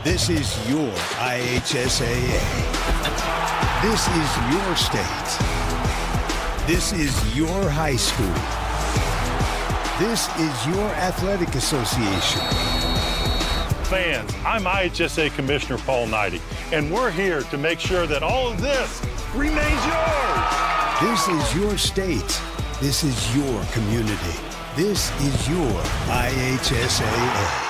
This is your IHSAA. This is your state. This is your high school. This is your athletic association. Fans, I'm IHSA Commissioner Paul Knighty, and we're here to make sure that all of this remains yours. This is your state. This is your community. This is your IHSAA.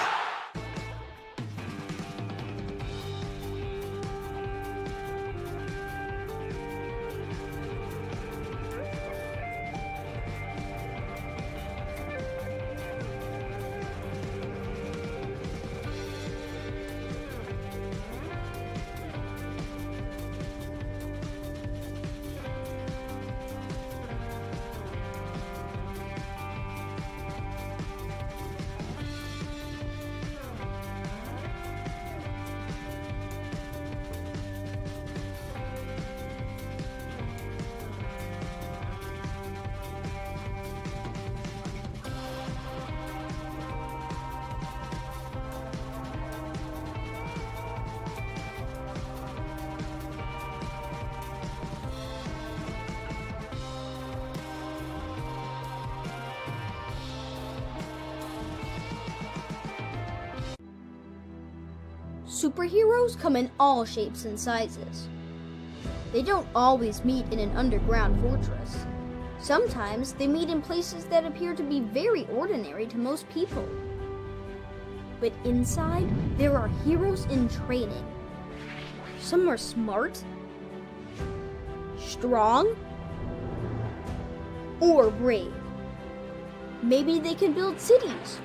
Superheroes come in all shapes and sizes. They don't always meet in an underground fortress. Sometimes they meet in places that appear to be very ordinary to most people. But inside, there are heroes in training. Some are smart, strong, or brave. Maybe they can build cities,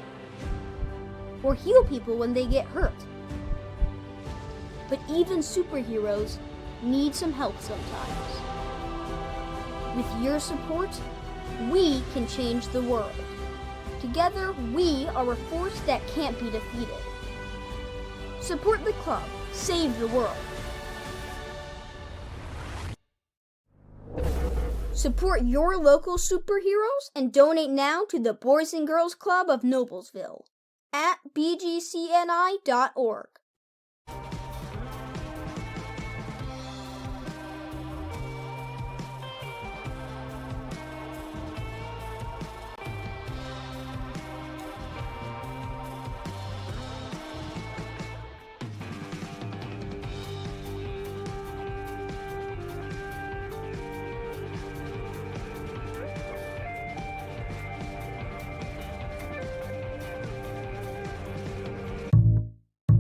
or heal people when they get hurt. But even superheroes need some help sometimes. With your support, we can change the world. Together, we are a force that can't be defeated. Support the club. Save the world. Support your local superheroes and donate now to the Boys and Girls Club of Noblesville at bgcni.org.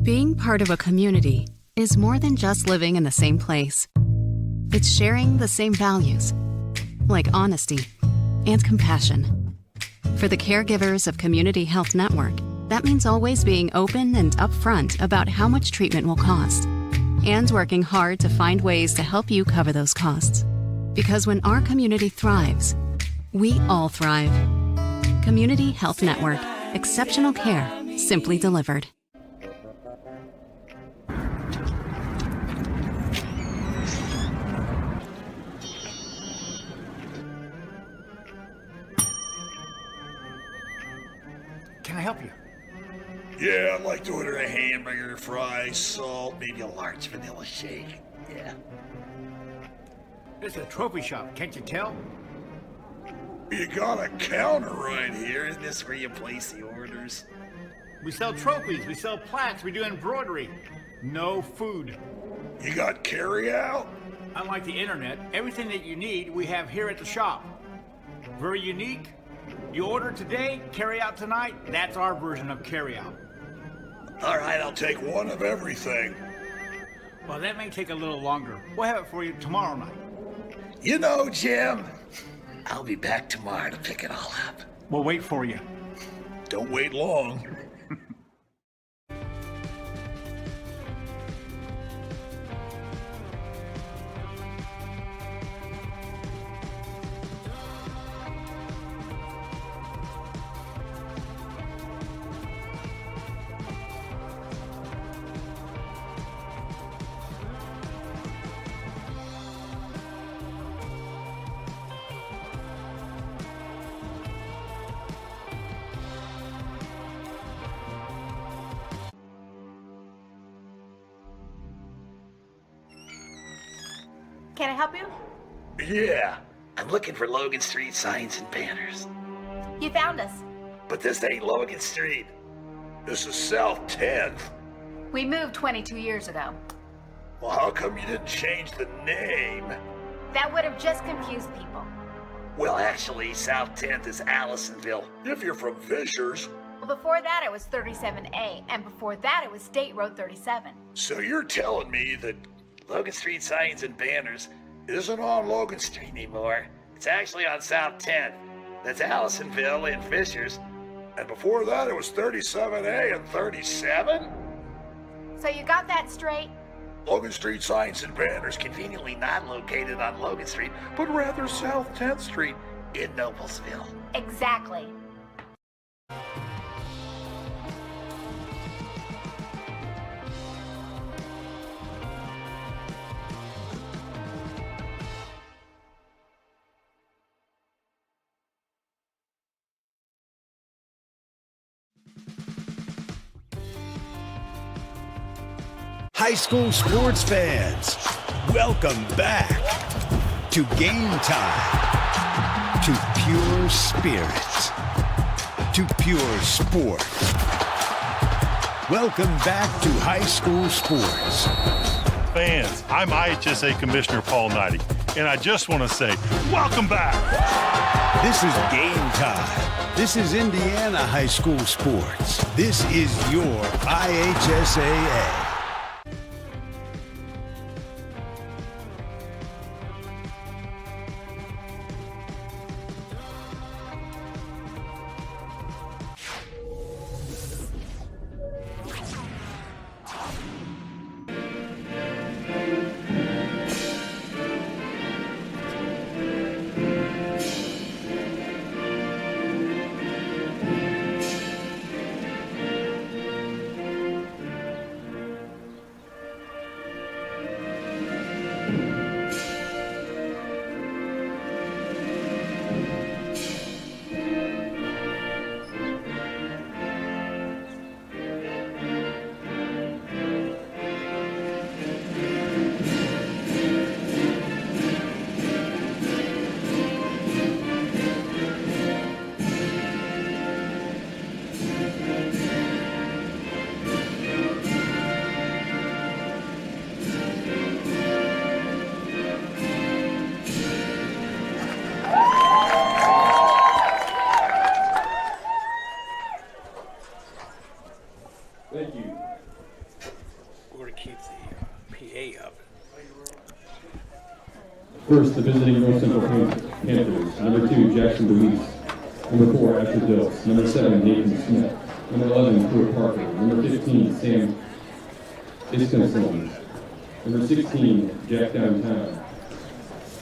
Being part of a community is more than just living in the same place. It's sharing the same values, like honesty and compassion. For the caregivers of Community Health Network, that means always being open and upfront about how much treatment will cost, and working hard to find ways to help you cover those costs. Because when our community thrives, we all thrive. Community Health Network. Exceptional care, simply delivered. Can I help you? Yeah, I'd like to order a hamburger, fries, salt, maybe a large vanilla shake. Yeah. This is a trophy shop, can't you tell? You got a counter right here. Isn't this where you place the orders? We sell trophies, we sell plaques, we do embroidery. No food. You got carry-out? Unlike the internet, everything that you need we have here at the shop. Very unique. You order today, carry out tonight. That's our version of carry out. All right, I'll take one of everything. Well, that may take a little longer. We'll have it for you tomorrow night. You know, Jim, I'll be back tomorrow to pick it all up. We'll wait for you. Don't wait long. Can I help you? Yeah, I'm looking for Logan Street signs and banners. You found us. But this ain't Logan Street. This is South 10th. We moved 22 years ago. Well, how come you didn't change the name? That would have just confused people. Well, actually, South 10th is Allisonville. If you're from Fishers. Well, before that it was 37A, and before that it was State Road 37. So you're telling me that Logan Street signs and banners isn't on Logan Street anymore? It's actually on South 10th. That's Allisonville and Fishers. And before that it was 37A and 37? So you got that straight? Logan Street signs and banners conveniently not located on Logan Street, but rather South 10th Street in Noblesville. Exactly. High school sports fans, welcome back to Game Time, to pure spirits, to pure sport. Welcome back to high school sports. Fans, I'm IHSA Commissioner Paul Knighty, and I just want to say, welcome back. This is Game Time. This is Indiana high school sports. This is your IHSAA. Thank you. Or to keep the PA up. First, the visiting North Central Panthers. Number 2, Jackson Louise. Number 4, Asher Dills. Number 7, Nathan Smith. Number 11, Stuart Parker. Number 15, Sam Iskinson. Number 16, Jack Downtown.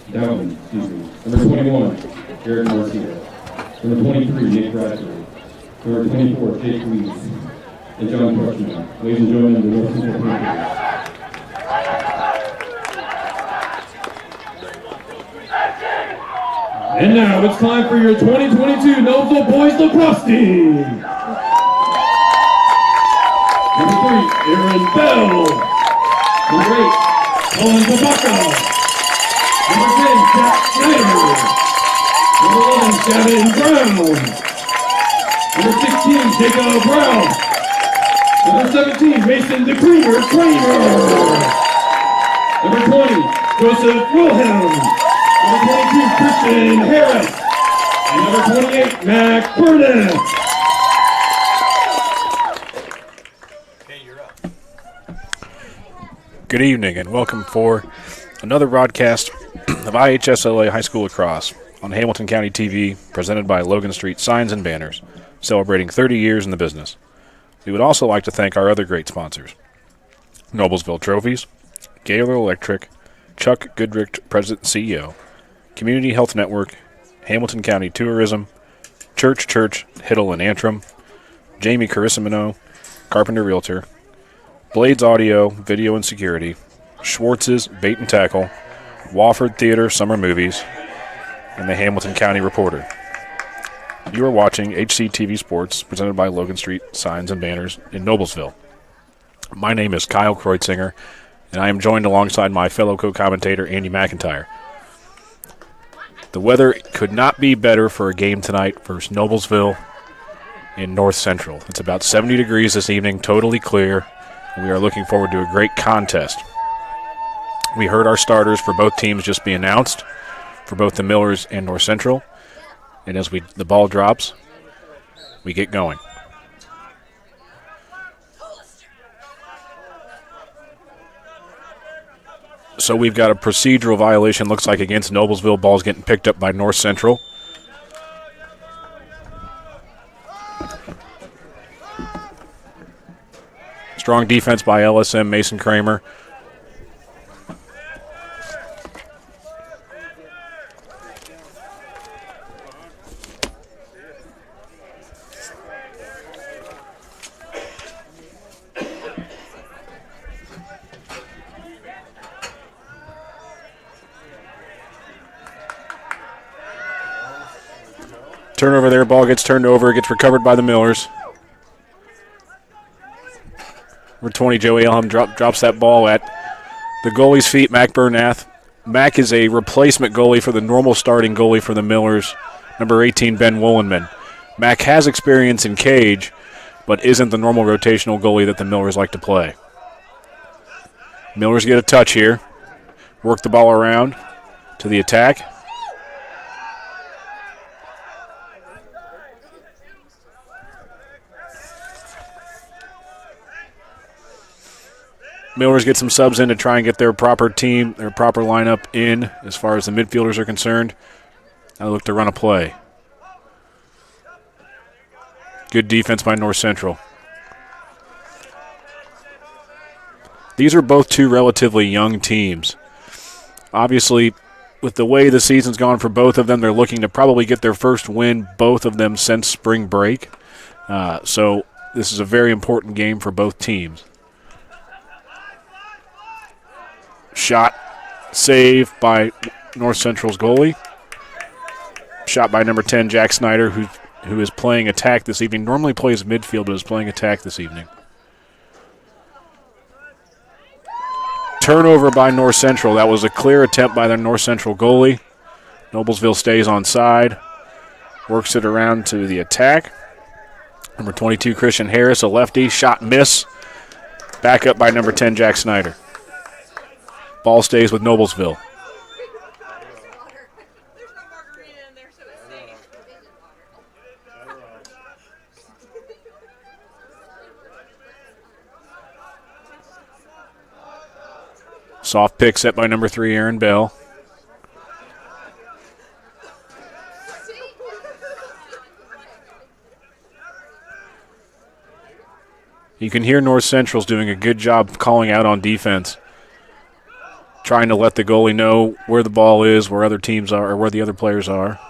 Excuse me. Number 21, Eric Marcia. Number 23, Nick Bradford. Number 24, Jake Weeds. And John Crushman. Ladies and gentlemen, the North Central Panthers. And now it's time for your 2022 Noblesville Boys Lacrosse team. Number 3, Aaron Bell. Number 8, Colin Tabaka. Number 10, Jack Snyder. Number 11, Gavin Brown. Number 16, Jacob Brown. Number 17, Mason DeCreamer Kramer. Number 20, Joseph Wilhelm. Number 22, Christian Harris. And number 28, Mac Burnett. Okay, you're up. Good evening and welcome for another broadcast of IHSLA High School Lacrosse on Hamilton County TV, presented by Logan Street Signs and Banners, celebrating 30 years in the business. We would also like to thank our other great sponsors: Noblesville Trophies, Gaylor Electric, Chuck Goodrich, President and CEO, Community Health Network, Hamilton County Tourism, Church, Hiddle and Antrim, Jamie Carissimino, Carpenter Realtor, Blades Audio, Video and Security, Schwartz's Bait and Tackle, Wofford Theater Summer Movies, and the Hamilton County Reporter. You are watching HCTV Sports, presented by Logan Street Signs and Banners in Noblesville. My name is Kyle Kreutzinger, and I am joined alongside my fellow co-commentator, Andy McIntyre. The weather could not be better for a game tonight versus Noblesville in North Central. It's about 70 degrees this evening, totally clear, and we are looking forward to a great contest. We heard our starters for both teams just be announced, for both the Millers and North Central, and as the ball drops, we get going. So we've got a procedural violation, looks like, against Noblesville. Ball's getting picked up by North Central. Strong defense by LSM, Mason Kramer. Turnover there, ball gets turned over, gets recovered by the Millers. Number 20, Joey Elham drops that ball at the goalie's feet, Mac Bernath. Mac is a replacement goalie for the normal starting goalie for the Millers, number 18, Ben Wollenman. Mac has experience in cage, but isn't the normal rotational goalie that the Millers like to play. Millers get a touch here, work the ball around to the attack. Millers get some subs in to try and get their proper team, their proper lineup in as far as the midfielders are concerned. Now they look to run a play. Good defense by North Central. These are both two relatively young teams. Obviously, with the way the season's gone for both of them, they're looking to probably get their first win, both of them, since spring break. So this is a very important game for both teams. Shot, save by North Central's goalie. Shot by number 10, Jack Snyder, who is playing attack this evening. Normally plays midfield, but is playing attack this evening. Turnover by North Central. That was a clear attempt by the North Central goalie. Noblesville stays on side. Works it around to the attack. Number 22, Christian Harris, a lefty. Shot miss. Back up by number 10, Jack Snyder. Ball stays with Noblesville. Soft pick set by number 3, Aaron Bell. You can hear North Central's doing a good job calling out on defense, trying to let the goalie know where the ball is, where other teams are, or where the other players are.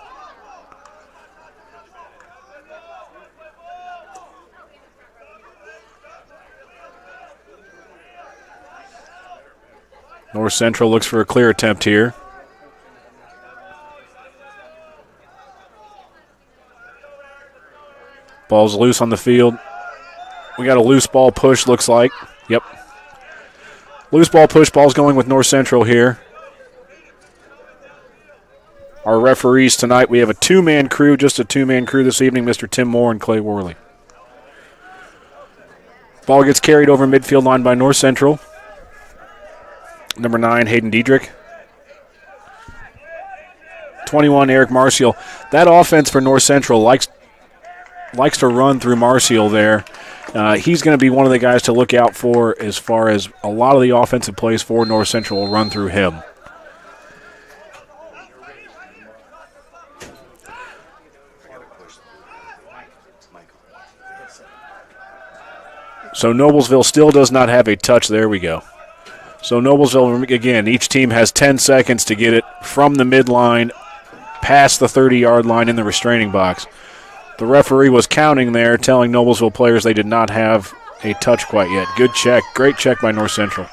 North Central looks for a clear attempt here. Ball's loose on the field. We got a loose ball push, looks like. Yep. Loose ball push, ball's going with North Central here. Our referees tonight, we have a two-man crew, just a two-man crew this evening, Mr. Tim Moore and Clay Worley. Ball gets carried over midfield line by North Central. Number 9, Hayden Diedrich. 21, Eric Marcial. That offense for North Central likes to run through Marcial there. He's going to be one of the guys to look out for as far as a lot of the offensive plays for North Central will run through him. So Noblesville still does not have a touch. There we go. So Noblesville, again, each team has 10 seconds to get it from the midline past the 30-yard line in the restraining box. The referee was counting there, telling Noblesville players they did not have a touch quite yet. Good check. Great check by North Central.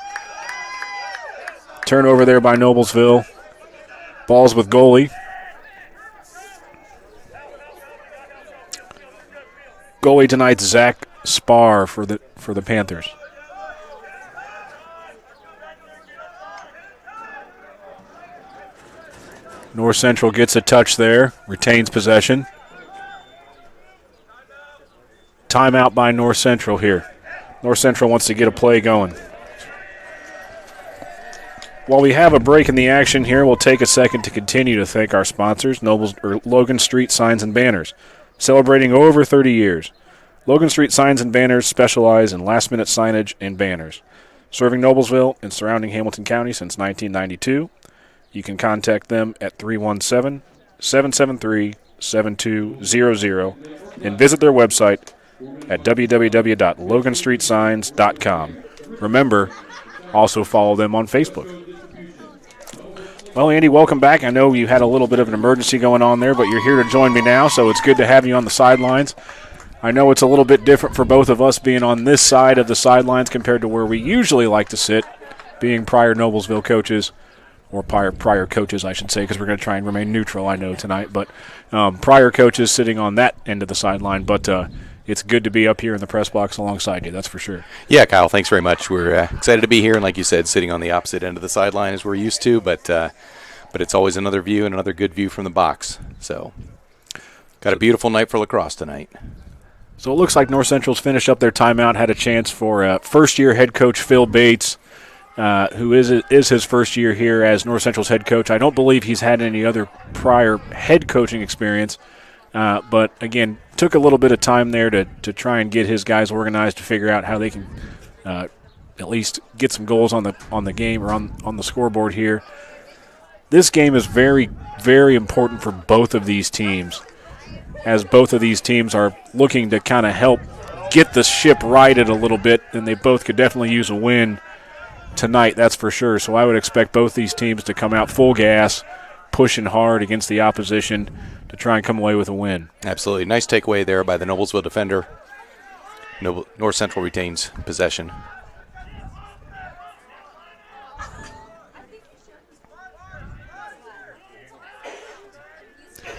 Turnover there by Noblesville. Ball's with goalie. Goalie tonight's Zach Spar for the Panthers. North Central gets a touch there, retains possession. Timeout by North Central here. North Central wants to get a play going. While we have a break in the action here, we'll take a second to continue to thank our sponsors, Logan Street Signs and Banners, celebrating over 30 years. Logan Street Signs and Banners specialize in last-minute signage and banners. Serving Noblesville and surrounding Hamilton County since 1992. You can contact them at 317-773-7200 and visit their website at www.loganstreetsigns.com. Remember, also follow them on Facebook. Well, Andy, welcome back. I know you had a little bit of an emergency going on there, but you're here to join me now, so it's good to have you on the sidelines. I know it's a little bit different for both of us being on this side of the sidelines compared to where we usually like to sit, being prior Noblesville coaches, or prior coaches, I should say, because we're going to try and remain neutral, I know, tonight. But prior coaches sitting on that end of the sideline, but it's good to be up here in the press box alongside you, that's for sure. Yeah, Kyle, thanks very much. We're excited to be here, and like you said, sitting on the opposite end of the sideline as we're used to, but it's always another view and another good view from the box. So got a beautiful night for lacrosse tonight. So it looks like North Central's finished up their timeout, had a chance for first-year head coach Phil Bates, who is his first year here as North Central's head coach. I don't believe he's had any other prior head coaching experience, but, again, took a little bit of time there to try and get his guys organized to figure out how they can at least get some goals on the game or on the scoreboard here. This game is very, very important for both of these teams, as both of these teams are looking to kind of help get the ship righted a little bit, and they both could definitely use a win tonight, that's for sure. So I would expect both these teams to come out full gas, pushing hard against the opposition to try and come away with a win. Absolutely. Nice takeaway there by the Noblesville defender. North Central retains possession.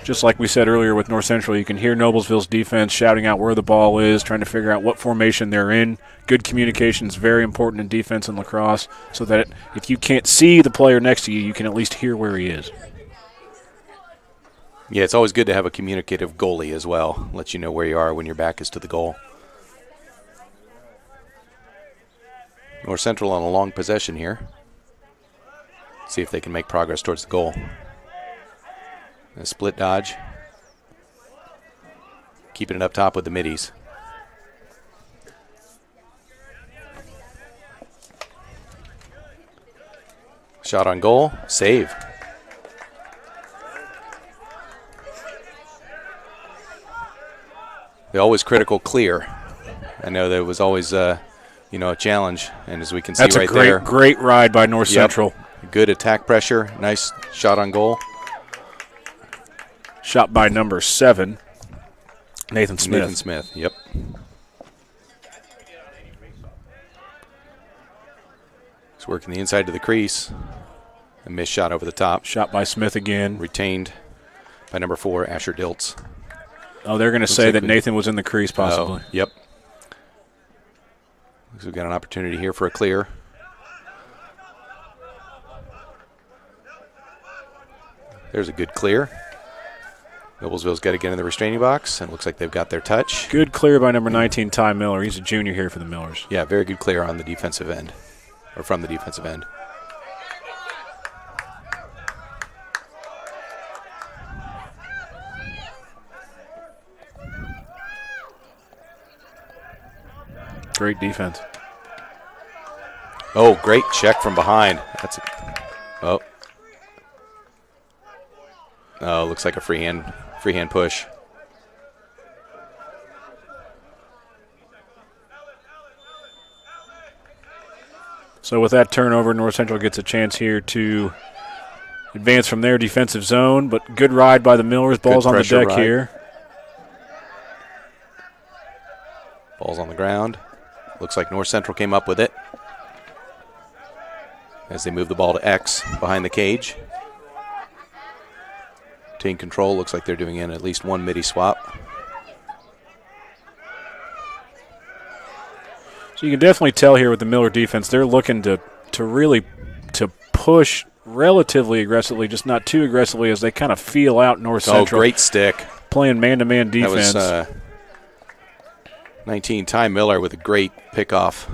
Just like we said earlier with North Central, you can hear Noblesville's defense shouting out where the ball is, trying to figure out what formation they're in. Good communication is very important in defense and lacrosse, so that if you can't see the player next to you, you can at least hear where he is. Yeah, it's always good to have a communicative goalie as well. Let you know where you are when your back is to the goal. North Central on a long possession here. See if they can make progress towards the goal. A split dodge. Keeping it up top with the middies. Shot on goal. Save. The always critical clear. I know that was always a challenge, and as we can see right there. That's a great ride by North Central. Good attack pressure. Nice shot on goal. Shot by number 7, Nathan Smith. Nathan Smith, yep. He's working the inside to the crease. A missed shot over the top. Shot by Smith again. Retained by number 4, Asher Diltz. Oh, they're going to say that Nathan was in the crease possibly. Yep. Looks like we've got an opportunity here for a clear. There's a good clear. Noblesville's got to get in the restraining box, and it looks like they've got their touch. Good clear by number 19, Ty Miller. He's a junior here for the Millers. Yeah, very good clear on the defensive end, or from the defensive end. Great defense. Oh, great check from behind. Oh, looks like a free hand push. So with that turnover, North Central gets a chance here to advance from their defensive zone, but good ride by the Millers. Ball's on the deck here. Ball's on the ground. Looks like North Central came up with it as they move the ball to X behind the cage. Team control, looks like they're doing in at least one midi swap. So you can definitely tell here with the Miller defense, they're looking to really push relatively aggressively, just not too aggressively, as they kind of feel out North Central. Oh, great stick. Playing man-to-man defense. That was 19, Ty Miller with a great pickoff.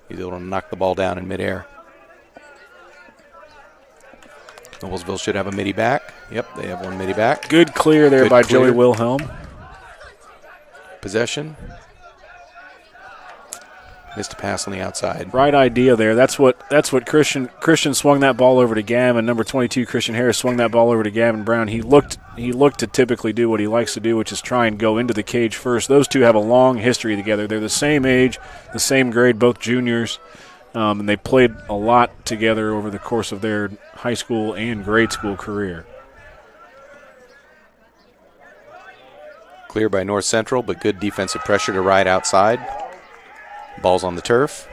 He's able to knock the ball down in midair. Noblesville should have a midi back. Yep, they have one midi back. Good clear there by Joey Wilhelm. Possession. Missed a pass on the outside. Right idea there. That's what Christian swung that ball over to Gavin. Number 22, Christian Harris, swung that ball over to Gavin Brown. He looked to typically do what he likes to do, which is try and go into the cage first. Those two have a long history together. They're the same age, the same grade, both juniors, and they played a lot together over the course of their high school and grade school career. Clear by North Central, but good defensive pressure to ride outside. Ball's on the turf.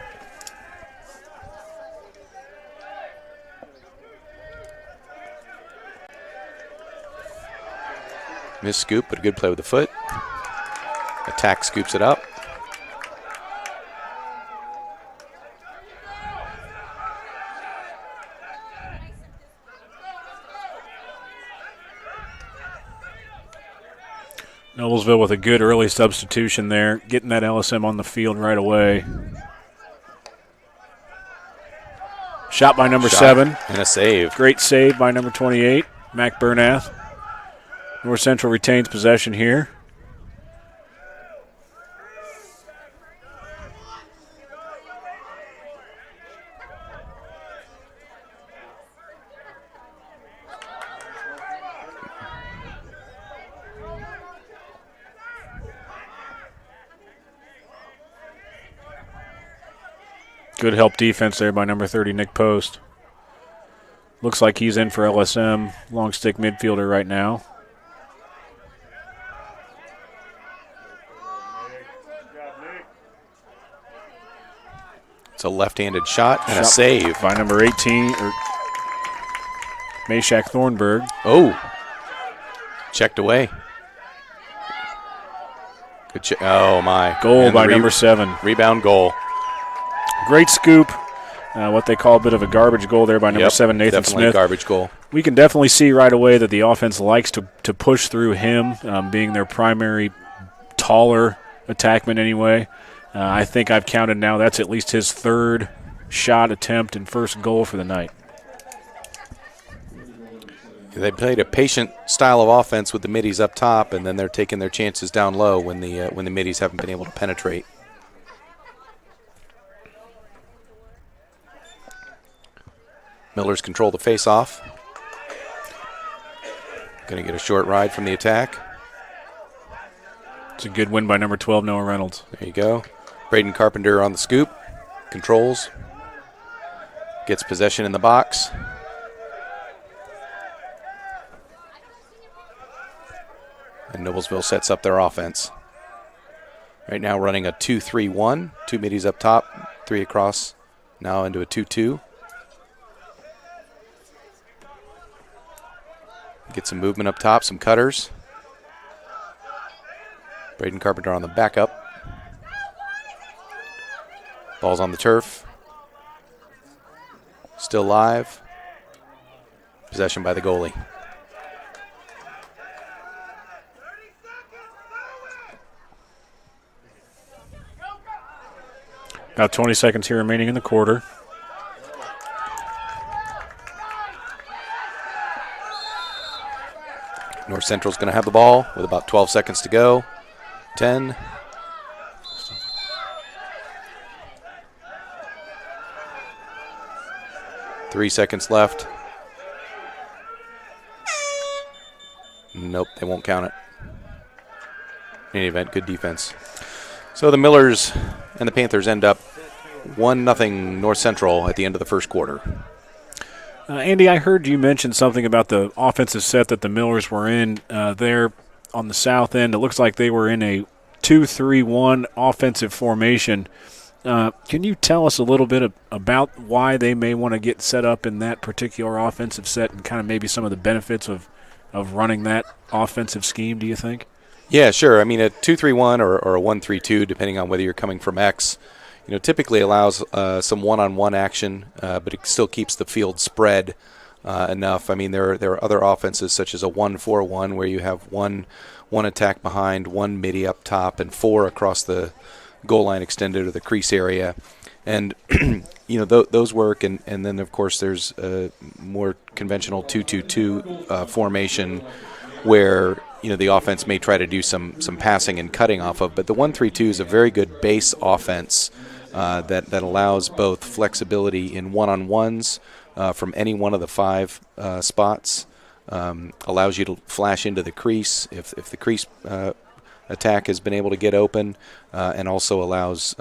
Miss scoop, but a good play with the foot. Attack scoops it up. Noblesville with a good early substitution there, getting that LSM on the field right away. Shot by number 7. And a save. Great save by number 28, Mac Bernath. North Central retains possession here. Good help defense there by number 30, Nick Post. Looks like he's in for LSM, long stick midfielder right now. It's a left-handed shot and a save. By number 18, Meshack Thornburg. Oh, checked away. Good oh, my. Goal and by number 7. Rebound goal. Great scoop. What they call a bit of a garbage goal there by number 7, Nathan definitely Smith. A garbage goal. We can definitely see right away that the offense likes to push through him, being their primary taller attackman anyway. I think I've counted now that's at least his 3rd shot attempt and 1st goal for the night. They played a patient style of offense with the middies up top, and then they're taking their chances down low when the middies haven't been able to penetrate. Miller's control the face-off. Going to get a short ride from the attack. It's a good win by number 12, Noah Reynolds. There you go. Braden Carpenter on the scoop. Controls. Gets possession in the box. And Noblesville sets up their offense. Right now running a 2-3-1. 2 middies up top, 3 across. Now into a 2-2. Get some movement up top, some cutters. Braden Carpenter on the backup. Ball's on the turf. Still live. Possession by the goalie. About 20 seconds here remaining in the quarter. North Central's going to have the ball with about 12 seconds to go. 10. Three seconds left. Nope, they won't count it. In any event, good defense. So the Millers and the Panthers end up 1-0 North Central at the end of the first quarter. Andy, I heard you mention something about the offensive set that the Millers were in there on the south end. It looks like they were in a 2-3-1 offensive formation. Can you tell us a little bit about why they may want to get set up in that particular offensive set and kind of maybe some of the benefits of running that offensive scheme, do you think? Yeah, sure. I mean, a 2-3-1 or a 1-3-2, depending on whether you're coming from X, typically allows some one-on-one action, but it still keeps the field spread enough. I mean, there are other offenses such as a 1-4-1 where you have one attack behind, one midi up top, and 4 across the goal line extended or the crease area. And, those work. And then, of course, there's a more conventional 2-2-2 formation where, the offense may try to do some passing and cutting off of. But the 1-3-2 is a very good base offense that allows both flexibility in one-on-ones from any one of the 5 spots, allows you to flash into the crease if the crease attack has been able to get open, and also allows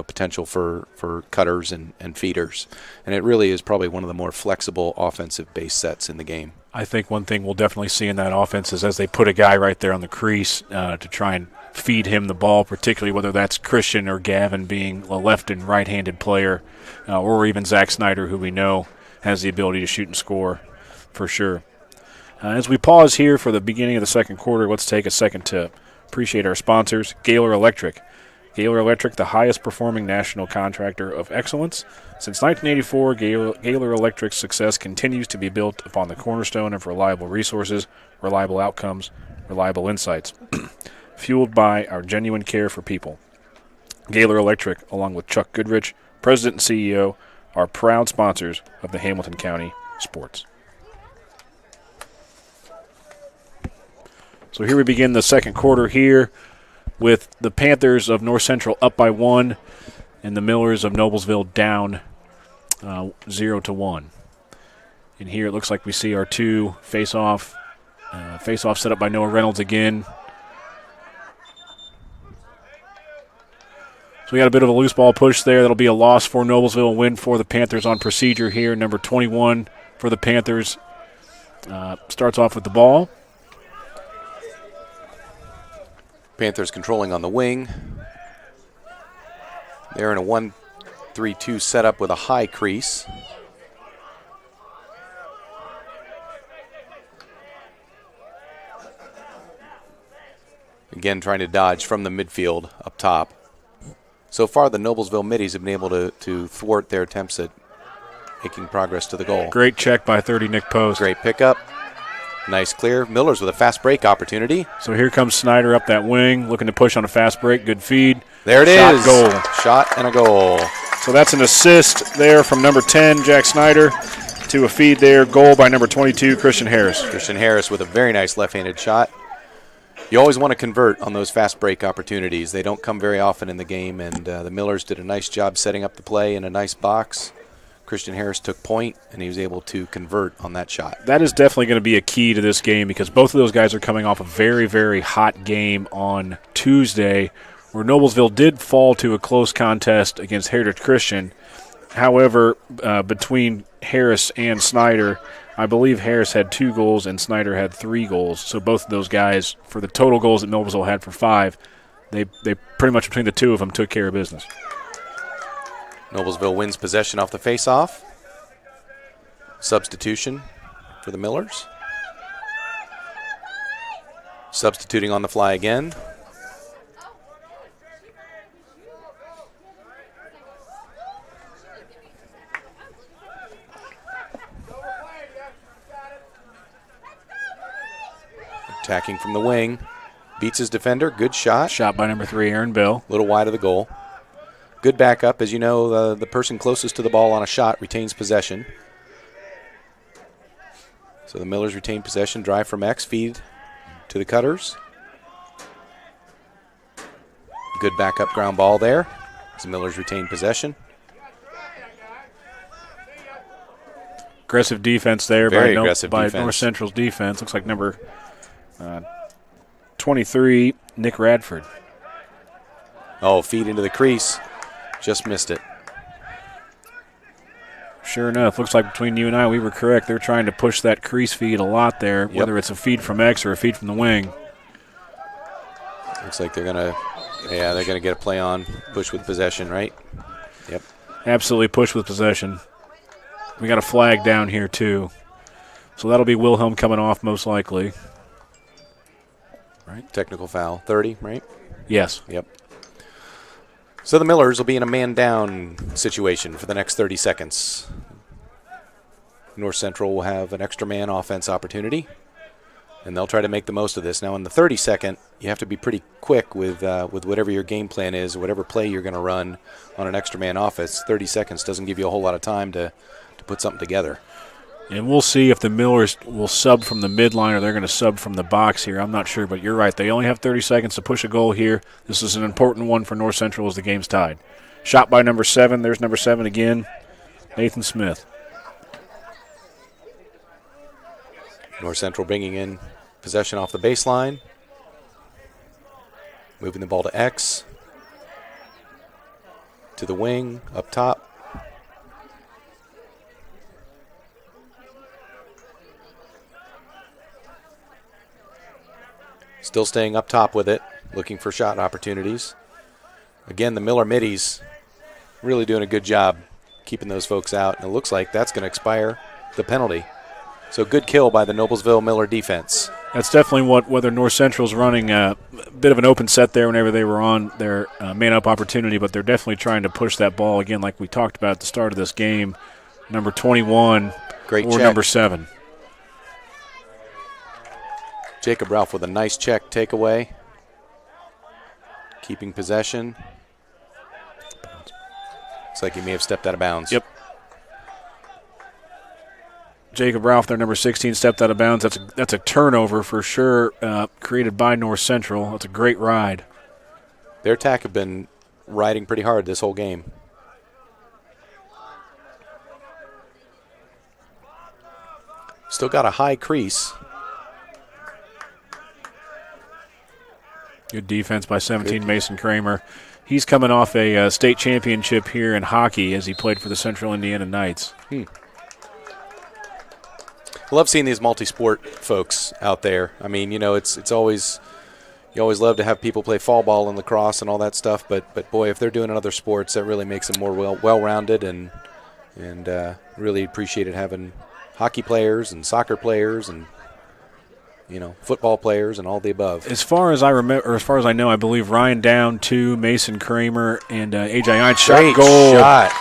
potential for cutters and feeders. And it really is probably one of the more flexible offensive base sets in the game. I think one thing we'll definitely see in that offense is as they put a guy right there on the crease to try and feed him the ball, particularly whether that's Christian or Gavin being a left and right-handed player, or even Zach Snyder, who we know has the ability to shoot and score for sure. As we pause here for the beginning of the second quarter, let's take a second to appreciate our sponsors, Gaylor Electric. Gaylor Electric, the highest performing national contractor of excellence. Since 1984, Gaylor Electric's success continues to be built upon the cornerstone of reliable resources, reliable outcomes, reliable insights, fueled by our genuine care for people. Gaylor Electric, along with Chuck Goodrich, President and CEO, are proud sponsors of the Hamilton County Sports. So here we begin the second quarter here with the Panthers of North Central up by 1 and the Millers of Noblesville down 0-1. And here it looks like we see our 2 face-off set up by Noah Reynolds again. So we got a bit of a loose ball push there. That'll be a loss for Noblesville, a win for the Panthers on procedure here. Number 21 for the Panthers starts off with the ball. Panthers controlling on the wing. They're in a 1-3-2 setup with a high crease. Again, trying to dodge from the midfield up top. So far, the Noblesville Middies have been able to thwart their attempts at making progress to the goal. Great check by 30 Nick Post. Great pickup. Nice clear. Millers with a fast break opportunity. So here comes Snyder up that wing, looking to push on a fast break. Good feed. There it Shot, is. Goal. Shot and a goal. So that's an assist there from number 10, Jack Snyder, to a feed there. Goal by number 22, Christian Harris. Christian Harris with a very nice left-handed shot. You always want to convert on those fast break opportunities. They don't come very often in the game, and the Millers did a nice job setting up the play in a nice box. Christian Harris took point, and he was able to convert on that shot. That is definitely going to be a key to this game because both of those guys are coming off a very, very hot game on Tuesday where Noblesville did fall to a close contest against Heritage Christian. However, between Harris and Snyder, I believe Harris had 2 goals and Snyder had 3 goals. So both of those guys, for the total goals that Noblesville had for 5, they pretty much between the 2 of them took care of business. Noblesville wins possession off the face-off. Substitution for the Millers. Substituting on the fly again. Attacking from the wing. Beats his defender. Good shot. Shot by number 3, Aaron Bell. A little wide of the goal. Good backup. As you know, the person closest to the ball on a shot retains possession. So the Millers retain possession. Drive from X. Feed to the Cutters. Good backup ground ball there. As the Millers retain possession. Aggressive defense there Very by aggressive defense. North Central's defense. Looks like number 23, Nick Radford. Oh, feed into the crease. Just missed it. Sure enough, looks like between you and I, we were correct. They're trying to push that crease feed a lot there, whether it's a feed from X or a feed from the wing. Looks like they're gonna get a play on, push with possession, right? Yep. Absolutely push with possession. We got a flag down here too, so that'll be Wilhelm coming off most likely. Right. Technical foul, 30, right? Yes. Yep. So the Millers will be in a man-down situation for the next 30 seconds. North Central will have an extra man offense opportunity, and they'll try to make the most of this. Now, in the 30-second, you have to be pretty quick with whatever your game plan is, whatever play you're going to run on an extra man offense. 30 seconds doesn't give you a whole lot of time to put something together. And we'll see if the Millers will sub from the midline or they're going to sub from the box here. I'm not sure, but you're right. They only have 30 seconds to push a goal here. This is an important one for North Central as the game's tied. Shot by number 7. There's number 7 again, Nathan Smith. North Central bringing in possession off the baseline. Moving the ball to X. To the wing, up top. Still staying up top with it, looking for shot opportunities. Again, the Miller middies really doing a good job keeping those folks out. And it looks like that's going to expire the penalty. So good kill by the Noblesville Miller defense. That's definitely whether North Central's running a bit of an open set there whenever they were on their man-up opportunity, but they're definitely trying to push that ball, again, like we talked about at the start of this game, number 21 Great or check. Number 7. Jacob Ralph with a nice check takeaway. Keeping possession. Looks like he may have stepped out of bounds. Yep. Jacob Ralph, their number 16, stepped out of bounds. That's a turnover for sure, created by North Central. That's a great ride. Their attack have been riding pretty hard this whole game. Still got a high crease. Good defense by 17, Mason Kramer. He's coming off a state championship here in hockey as he played for the Central Indiana Knights. I love seeing these multi-sport folks out there. I mean, you know, it's always you always love to have people play fall ball and lacrosse and all that stuff, but boy, if they're doing other sports, that really makes them more well-rounded and really appreciated having hockey players and soccer players and football players and all the above. As far as I remember, or as far as I know, I believe Ryan Down, 2, Mason Kramer, and AJ Hines shot goal. Shot.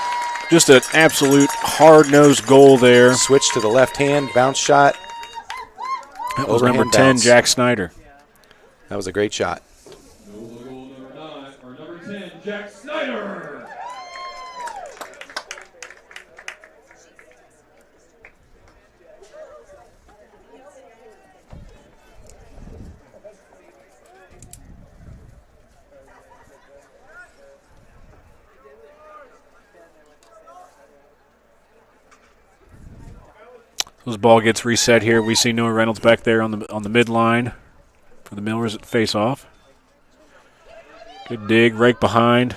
Just an absolute hard-nosed goal there. Switch to the left hand, bounce shot. That was number 10, Jack Snyder. That was a great shot. Number 10, Jack Snyder. This ball gets reset here. We see Noah Reynolds back there on the midline for the Millers at face-off. Good dig, right behind.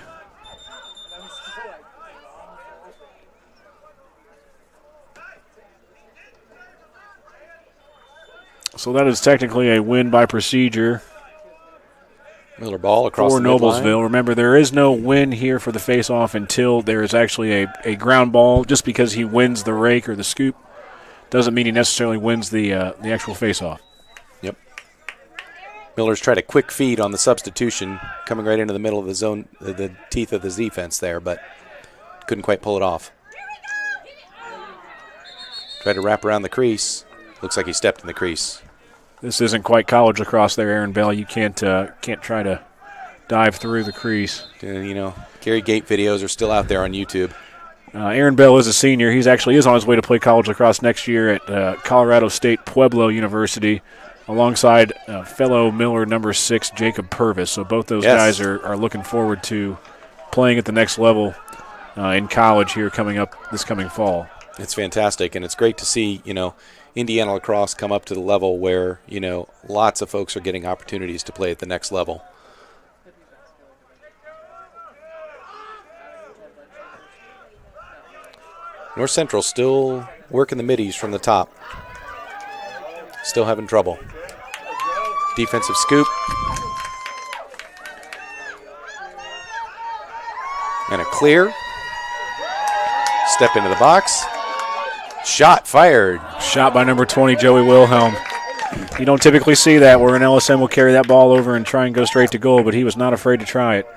So that is technically a win by procedure. Miller ball across for the Noblesville. midline. Remember, there is no win here for the face-off until there is actually a ground ball. Just because he wins the rake or the scoop doesn't mean he necessarily wins the actual face-off. Yep. Miller's tried a quick feed on the substitution, coming right into the middle of the zone, the teeth of the defense there, but couldn't quite pull it off. Tried to wrap around the crease. Looks like he stepped in the crease. This isn't quite college lacrosse there, Aaron Bell. You can't try to dive through the crease. Gary Gate videos are still out there on YouTube. Aaron Bell is a senior. He actually is on his way to play college lacrosse next year at Colorado State Pueblo University alongside fellow Miller number 6, Jacob Purvis. So both those guys are looking forward to playing at the next level in college here this coming fall. It's fantastic, and it's great to see, Indiana lacrosse come up to the level where, lots of folks are getting opportunities to play at the next level. North Central still working the middies from the top. Still having trouble. Defensive scoop. And a clear. Step into the box. Shot fired. Shot by number 20, Joey Wilhelm. You don't typically see that where an LSM will carry that ball over and try and go straight to goal, but he was not afraid to try it.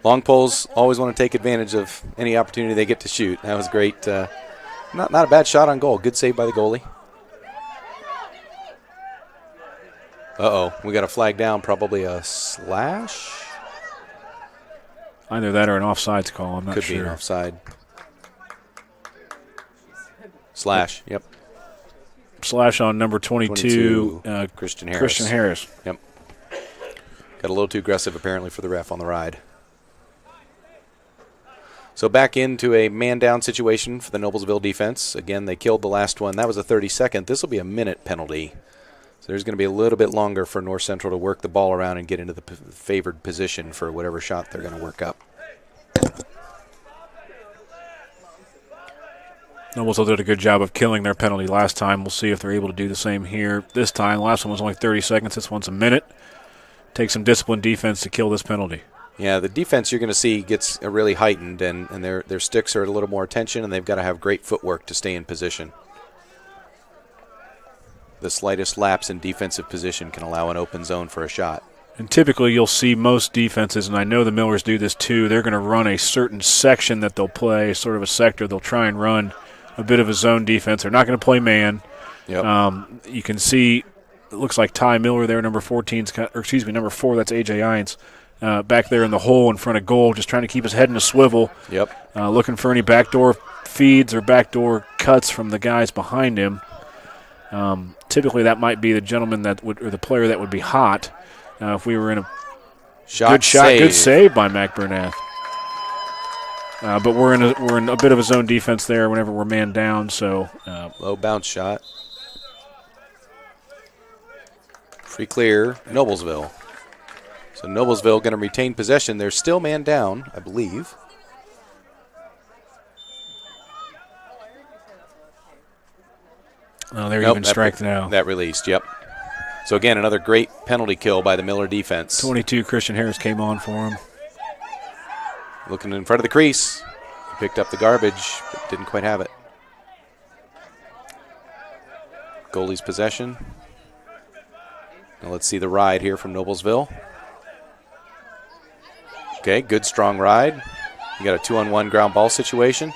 Long poles always want to take advantage of any opportunity they get to shoot. That was great. Not a bad shot on goal. Good save by the goalie. Uh-oh, we got a flag down, probably a slash? Either that or an offsides call, I'm not sure. Could be an offside. Slash, yep. Slash on number 22 Christian Harris. Christian Harris. Yep. Got a little too aggressive, apparently, for the ref on the ride. So back into a man-down situation for the Noblesville defense. Again, they killed the last one. That was a 30-second. This will be a minute penalty. So there's going to be a little bit longer for North Central to work the ball around and get into the favored position for whatever shot they're going to work up. Noblesville did a good job of killing their penalty last time. We'll see if they're able to do the same here this time. The last one was only 30 seconds. This one's a minute. Take some disciplined defense to kill this penalty. Yeah, the defense you're going to see gets really heightened, and their sticks are at a little more attention, and they've got to have great footwork to stay in position. The slightest lapse in defensive position can allow an open zone for a shot. And typically you'll see most defenses, and I know the Millers do this too, they're going to run a certain section that they'll play, sort of a sector. They'll try and run a bit of a zone defense. They're not going to play man. Yep. You can see, it looks like Ty Miller there, number 4, that's A.J. Ince. Back there in the hole in front of goal, just trying to keep his head in a swivel. Yep. Looking for any backdoor feeds or backdoor cuts from the guys behind him. Typically that might be the gentleman that would, or the player that would be hot if we were in a good save by Mac Bernath. But we're in a bit of a zone defense there whenever we're man down. So low bounce shot. Free clear, Noblesville. So Noblesville going to retain possession. They're still man down, I believe. Oh, they're even strike now. That released, yep. So again, another great penalty kill by the Miller defense. 22, Christian Harris came on for him. Looking in front of the crease. Picked up the garbage, but didn't quite have it. Goalie's possession. Now let's see the ride here from Noblesville. Okay, good strong ride. You got a 2-on-1 ground ball situation.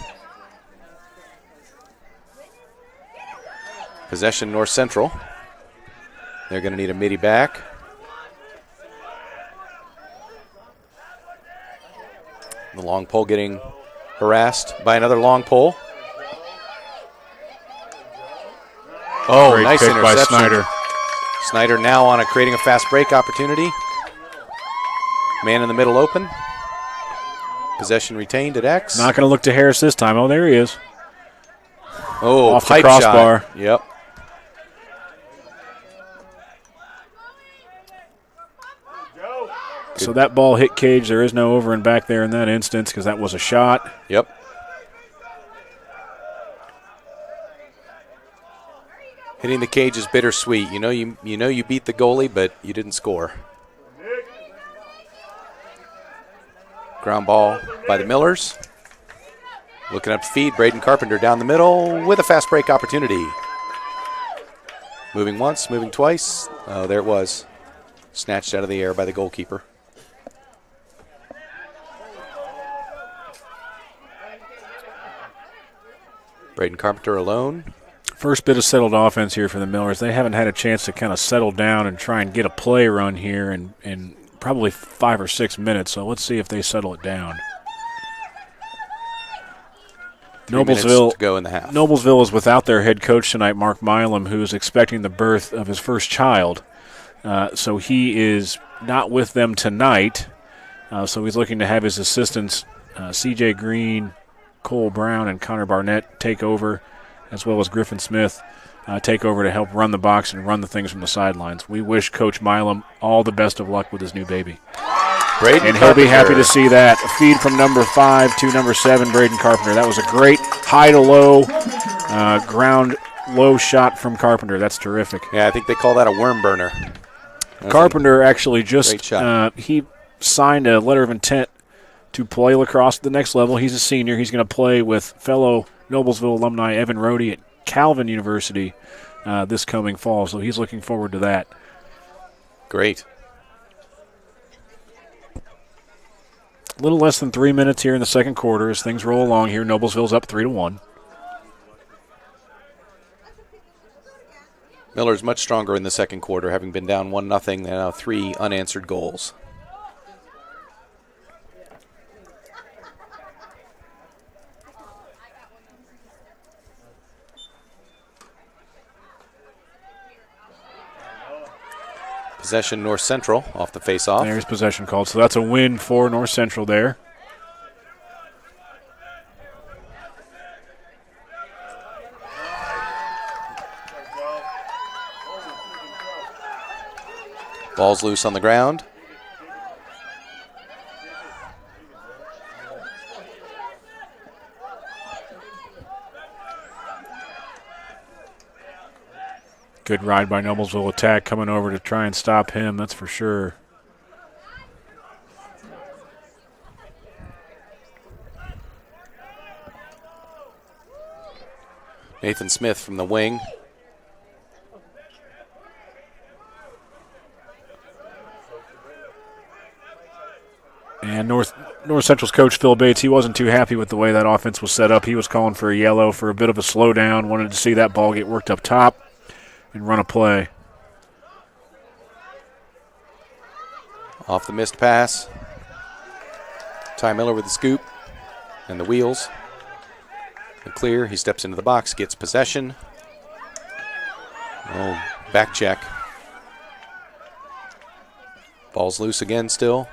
Possession North Central. They're going to need a midi back. The long pole getting harassed by another long pole. Oh, great nice pick interception by Snyder. Snyder now on creating a fast break opportunity. Man in the middle open. Possession retained at X. Not going to look to Harris this time. Oh, there he is. Oh, off the pipe crossbar. Shot. Yep. So that ball hit cage. There is no over and back there in that instance because that was a shot. Yep. Hitting the cage is bittersweet. You know you beat the goalie, but you didn't score. Ground ball by the Millers. Looking up to feed, Braden Carpenter down the middle with a fast break opportunity. Moving once, moving twice. Oh, there it was. Snatched out of the air by the goalkeeper. Braden Carpenter alone. First bit of settled offense here for the Millers. They haven't had a chance to kind of settle down and try and get a play run here in probably 5 or 6 minutes. So let's see if they settle it down. 3 minutes to go in the half. Noblesville is without their head coach tonight, Mark Milam, who is expecting the birth of his first child. So he is not with them tonight. So he's looking to have his assistants, C.J. Green, Cole Brown, and Connor Barnett take over, as well as Griffin Smith take over to help run the box and run the things from the sidelines. We wish Coach Milam all the best of luck with his new baby. Braden and he'll be happy to see that. A feed from number 5 to number 7, Braden Carpenter. That was a great high to low, ground low shot from Carpenter. That's terrific. Yeah, I think they call that a worm burner. Carpenter actually just he signed a letter of intent to play lacrosse at the next level. He's a senior. He's going to play with fellow Noblesville alumni Evan Rohde at Calvin University this coming fall, so he's looking forward to that. Great. A little less than 3 minutes here in the second quarter as things roll along here. Noblesville's up 3-1. Miller's much stronger in the second quarter, having been down 1-0, now 3 unanswered goals. Possession North Central off the face-off. There's possession called, so that's a win for North Central there. Ball's loose on the ground. Good ride by Noblesville attack coming over to try and stop him, that's for sure. Nathan Smith from the wing. And North Central's coach, Phil Bates, he wasn't too happy with the way that offense was set up. He was calling for a yellow for a bit of a slowdown, wanted to see that ball get worked up top and run a play. Off the missed pass. Ty Miller with the scoop and the wheels. And clear, he steps into the box, gets possession. Oh, back check. Ball's loose again still.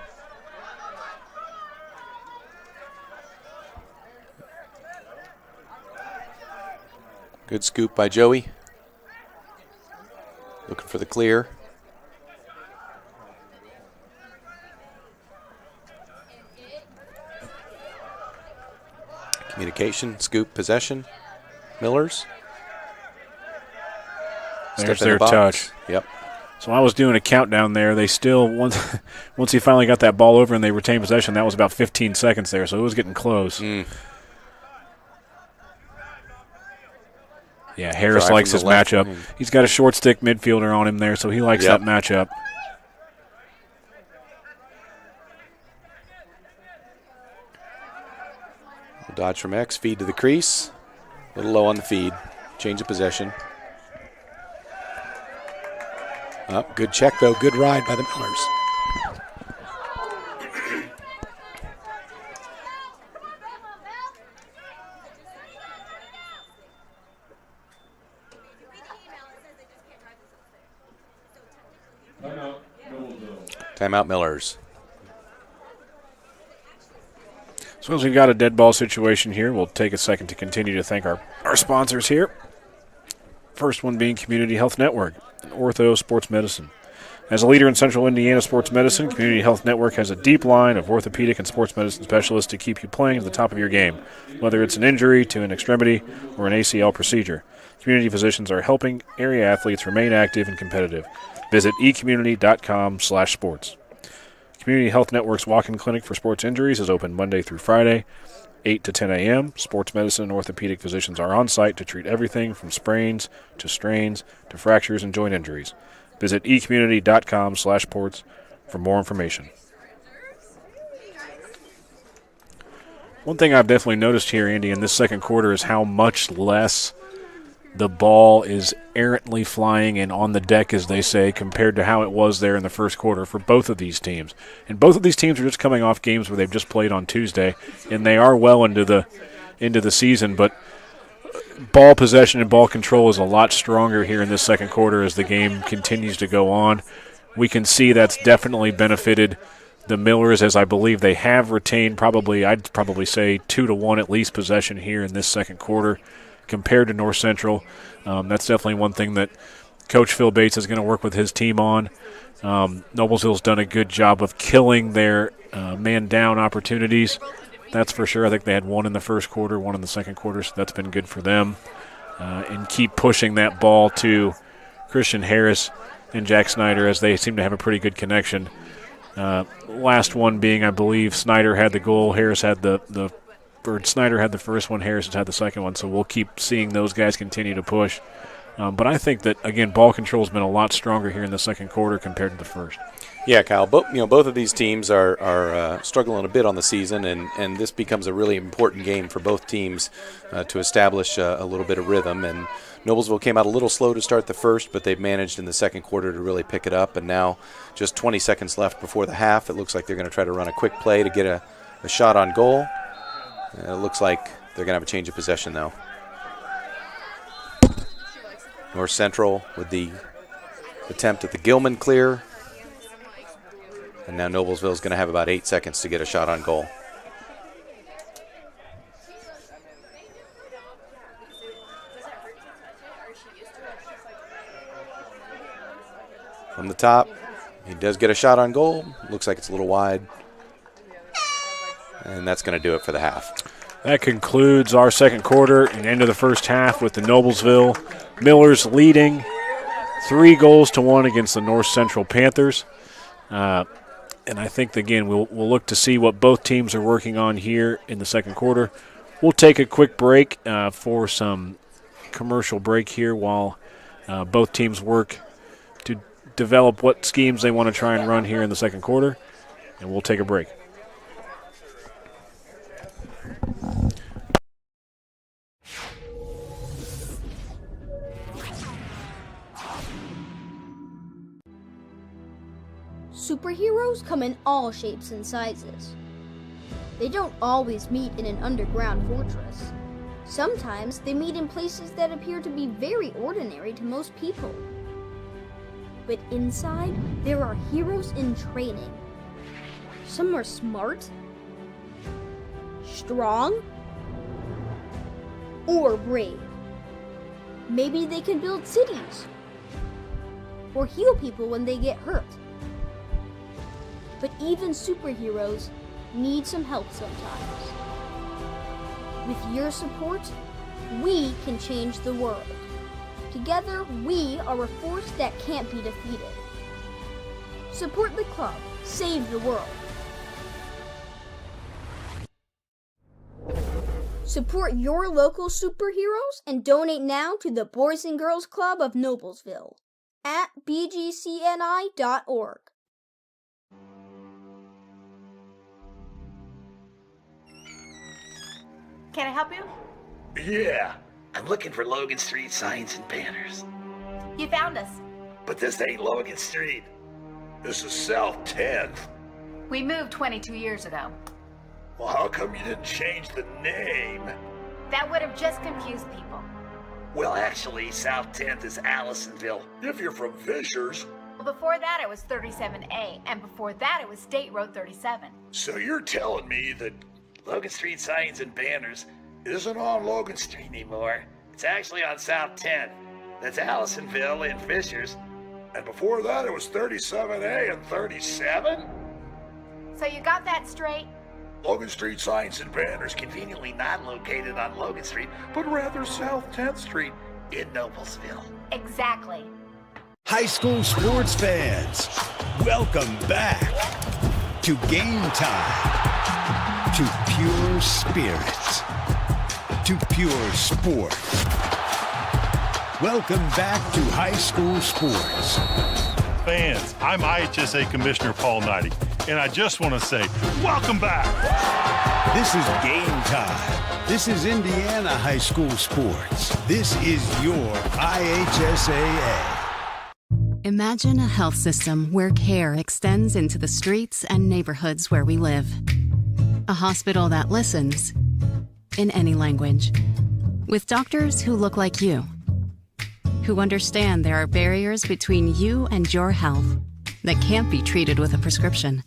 Good scoop by Joey. Looking for the clear. Communication, scoop, possession. Millers. There's their touch. Yep. So I was doing a countdown there. They still, once he finally got that ball over and they retained possession, that was about 15 seconds there, so it was getting close. Yeah, Harris likes his matchup. He's got a short stick midfielder on him there, so he likes that matchup. Dodge from X, feed to the crease. A little low on the feed. Change of possession. Good check, though. Good ride by the Millers. Timeout Millers. So as we've got a dead ball situation here, we'll take a second to continue to thank our sponsors here. First one being Community Health Network and Ortho Sports Medicine. As a leader in Central Indiana sports medicine, Community Health Network has a deep line of orthopedic and sports medicine specialists to keep you playing at the top of your game, whether it's an injury to an extremity or an ACL procedure. Community physicians are helping area athletes remain active and competitive. Visit ecommunity.com/sports. Community Health Network's walk-in clinic for sports injuries is open Monday through Friday, 8 to 10 a.m. Sports medicine and orthopedic physicians are on site to treat everything from sprains to strains to fractures and joint injuries. Visit ecommunity.com/sports for more information. One thing I've definitely noticed here, Andy, in this second quarter is how much less the ball is errantly flying and on the deck, as they say, compared to how it was there in the first quarter for both of these teams. And both of these teams are just coming off games where they've just played on Tuesday, and they are well into the season, but ball possession and ball control is a lot stronger here in this second quarter as the game continues to go on. We can see that's definitely benefited the Millers, as I believe they have retained I'd probably say 2-1 at least possession here in this second quarter compared to North Central. That's definitely one thing that Coach Phil Bates is going to work with his team on. Noblesville's done a good job of killing their man-down opportunities. That's for sure. I think they had one in the first quarter, one in the second quarter, so that's been good for them. And keep pushing that ball to Christian Harris and Jack Snyder, as they seem to have a pretty good connection. Last one being, I believe, Snyder had the goal. Snyder had the first one. Harris has had the second one, so we'll keep seeing those guys continue to push. But I think that, again, ball control has been a lot stronger here in the second quarter compared to the first. Yeah, Kyle. Both of these teams are struggling a bit on the season, and this becomes a really important game for both teams to establish a little bit of rhythm. And Noblesville came out a little slow to start the first, but they've managed in the second quarter to really pick it up. And now, just 20 seconds left before the half, it looks like they're going to try to run a quick play to get a shot on goal. It looks like they're going to have a change of possession, though. North Central with the attempt at the Gilman clear. And now Noblesville is going to have about 8 seconds to get a shot on goal. From the top, he does get a shot on goal. Looks like it's a little wide. And that's going to do it for the half. That concludes our second quarter and end of the first half with the Noblesville Millers leading 3-1 against the North Central Panthers. And I think, again, we'll look to see what both teams are working on here in the second quarter. We'll take a quick break for some commercial break here while both teams work to develop what schemes they want to try and run here in the second quarter. And we'll take a break. Superheroes come in all shapes and sizes. They don't always meet in an underground fortress. Sometimes they meet in places that appear to be very ordinary to most people. But inside, there are heroes in training. Some are smart, strong, or brave. Maybe they can build cities or heal people when they get hurt. But even superheroes need some help sometimes. With your support, we can change the world. Together, we are a force that can't be defeated. Support the club. Save the world. Support your local superheroes and donate now to the Boys and Girls Club of Noblesville at bgcni.org. Can I help you? Yeah, I'm looking for Logan Street signs and banners. You found us. But this ain't Logan Street. This is South 10th. We moved 22 years ago. Well, how come you didn't change the name? That would have just confused people. Well, actually, South 10th is Allisonville, if you're from Fishers. Well, before that it was 37A, and before that it was State Road 37. So you're telling me that Logan Street signs and banners isn't on Logan Street anymore. It's actually on South 10th. That's Allisonville and Fishers. And before that, it was 37A and 37? So you got that straight? Logan Street signs and banners conveniently not located on Logan Street, but rather South 10th Street in Noblesville. Exactly. High school sports fans, welcome back to Game Time, to pure spirit, to pure sport. Welcome back to high school sports. Fans, I'm IHSA Commissioner Paul Knighty, and I just want to say, welcome back. This is Game Time. This is Indiana high school sports. This is your IHSAA. Imagine a health system where care extends into the streets and neighborhoods where we live. A hospital that listens in any language. With doctors who look like you, who understand there are barriers between you and your health that can't be treated with a prescription.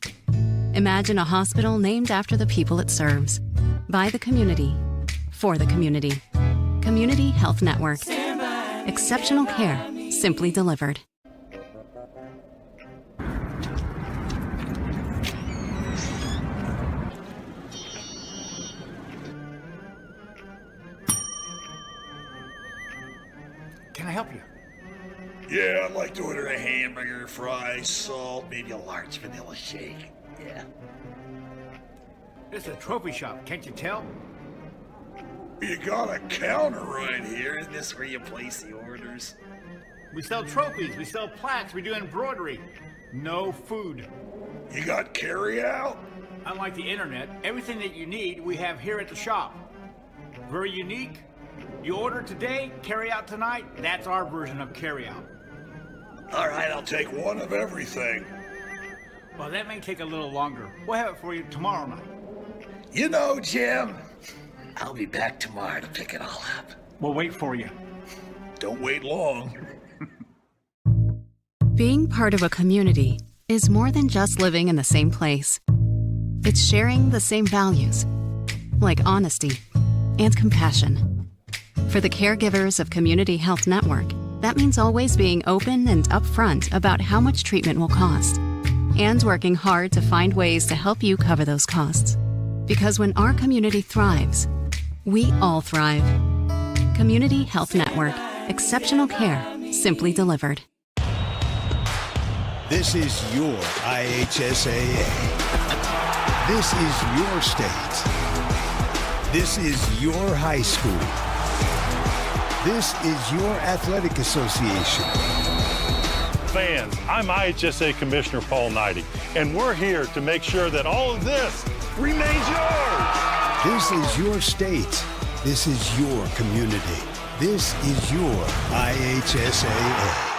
Imagine a hospital named after the people it serves. By the community, for the community. Community Health Network. Exceptional care, simply delivered. Can I help you? Yeah, I'd like to order a hamburger, fries, salt, maybe a large vanilla shake. Yeah. This is a trophy shop, can't you tell? You got a counter right here. Isn't this where you place the orders? We sell trophies, we sell plaques, we do embroidery. No food. You got carry out? Unlike the internet, everything that you need we have here at the shop. Very unique. You order today, carry out tonight. That's our version of carry out. All right, I'll take one of everything. Well, that may take a little longer. We'll have it for you tomorrow night. You know, Jim, I'll be back tomorrow to pick it all up. We'll wait for you. Don't wait long. Being part of a community is more than just living in the same place. It's sharing the same values, like honesty and compassion. For the caregivers of Community Health Network, that means always being open and upfront about how much treatment will cost, and working hard to find ways to help you cover those costs. Because when our community thrives, we all thrive. Community Health Network. Exceptional care, simply delivered. This is your IHSAA. This is your state. This is your high school. This is your athletic association. Fans, I'm IHSA Commissioner Paul Knighty, and we're here to make sure that all of this remains yours. This is your state. This is your community. This is your IHSAA.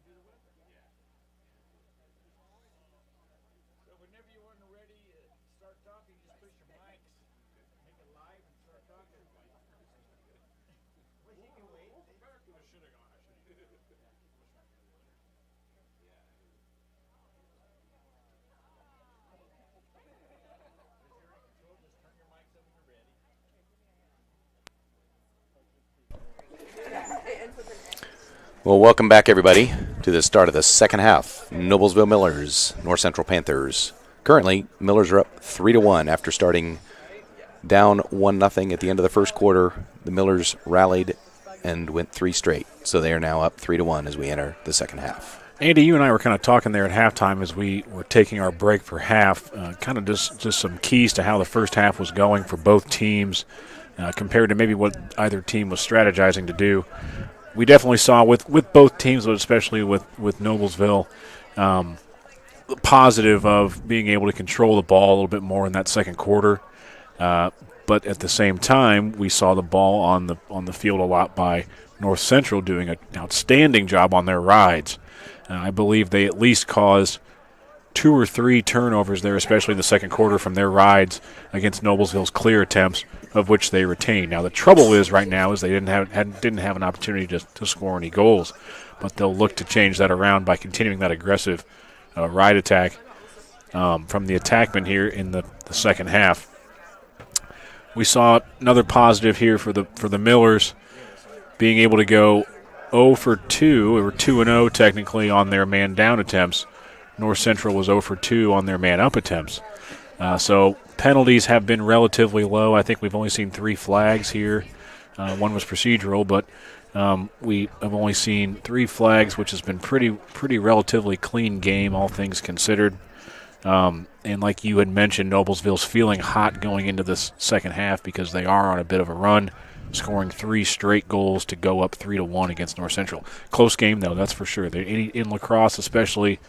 So whenever you want to ready, start talking, just push your mics, make it live, and start talking. Well, you can wait. Well, welcome back, everybody, to the start of the second half. Noblesville Millers, North Central Panthers. Currently, Millers are up 3-1 after starting down 1-0 at the end of the first quarter. The Millers rallied and went 3 straight, so they are now up 3-1 as we enter the second half. Andy, you and I were kind of talking there at halftime as we were taking our break for half, kind of just some keys to how the first half was going for both teams compared to maybe what either team was strategizing to do. We definitely saw with both teams, but especially with Noblesville, the positive of being able to control the ball a little bit more in that second quarter. But at the same time, we saw the ball on the field a lot by North Central doing an outstanding job on their rides. I believe they at least caused 2 or 3 turnovers there, especially in the second quarter from their rides against Noblesville's clear attempts, of which they retained. Now the trouble is right now is they didn't have an opportunity to score any goals, but they'll look to change that around by continuing that aggressive ride attack from the attackmen here in the second half. We saw another positive here for the Millers, being able to go 0 for 2, or 2-0 technically on their man down attempts. North Central was 0 for 2 on their man up attempts. So penalties have been relatively low. I think we've only seen 3 flags here. One was procedural, but we have only seen 3 flags, which has been pretty relatively clean game, all things considered. And like you had mentioned, Noblesville's feeling hot going into this second half because they are on a bit of a run, scoring 3 straight goals to go up 3-1 against North Central. Close game, though, that's for sure. In Lacrosse especially,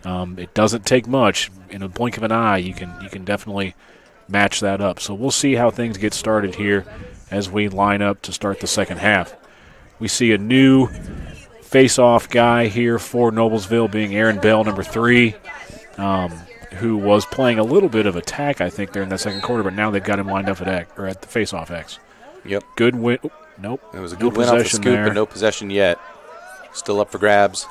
it doesn't take much. In a blink of an eye, you can definitely match that up. So we'll see how things get started here as we line up to start the second half. We see a new face-off guy here for Noblesville, being Aaron Bell, number 3, who was playing a little bit of attack, I think, there in that second quarter, but now they've got him lined up at the face-off X. Yep. Good win. Nope. It was a good win off the scoop, but no possession yet. Still up for grabs.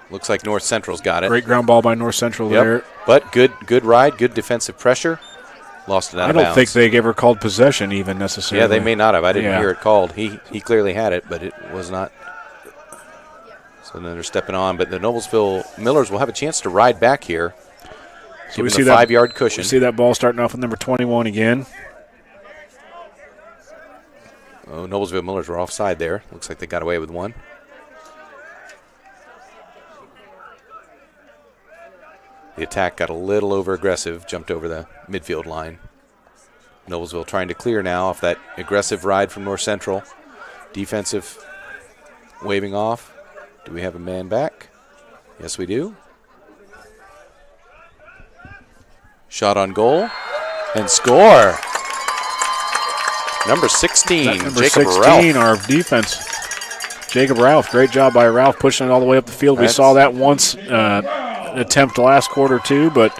Looks like North Central's got it. Great ground ball by North Central there. But good ride, good defensive pressure. Lost it out of bounds. I don't think they ever called possession even necessarily. Yeah, they may not have. I didn't hear it called. He clearly had it, but it was not. So then they're stepping on. But the Noblesville Millers will have a chance to ride back here. So we see a 5-yard cushion. We see that ball starting off with number 21 again. Oh, Noblesville Millers were offside there. Looks like they got away with one. The attack got a little over-aggressive, jumped over the midfield line. Noblesville trying to clear now off that aggressive ride from North Central. Defensive waving off. Do we have a man back? Yes, we do. Shot on goal and score. Number 16, number Jacob 16, Ralph. Our defense. Jacob Ralph, great job by Ralph pushing it all the way up the field. We saw that once attempt last quarter too, but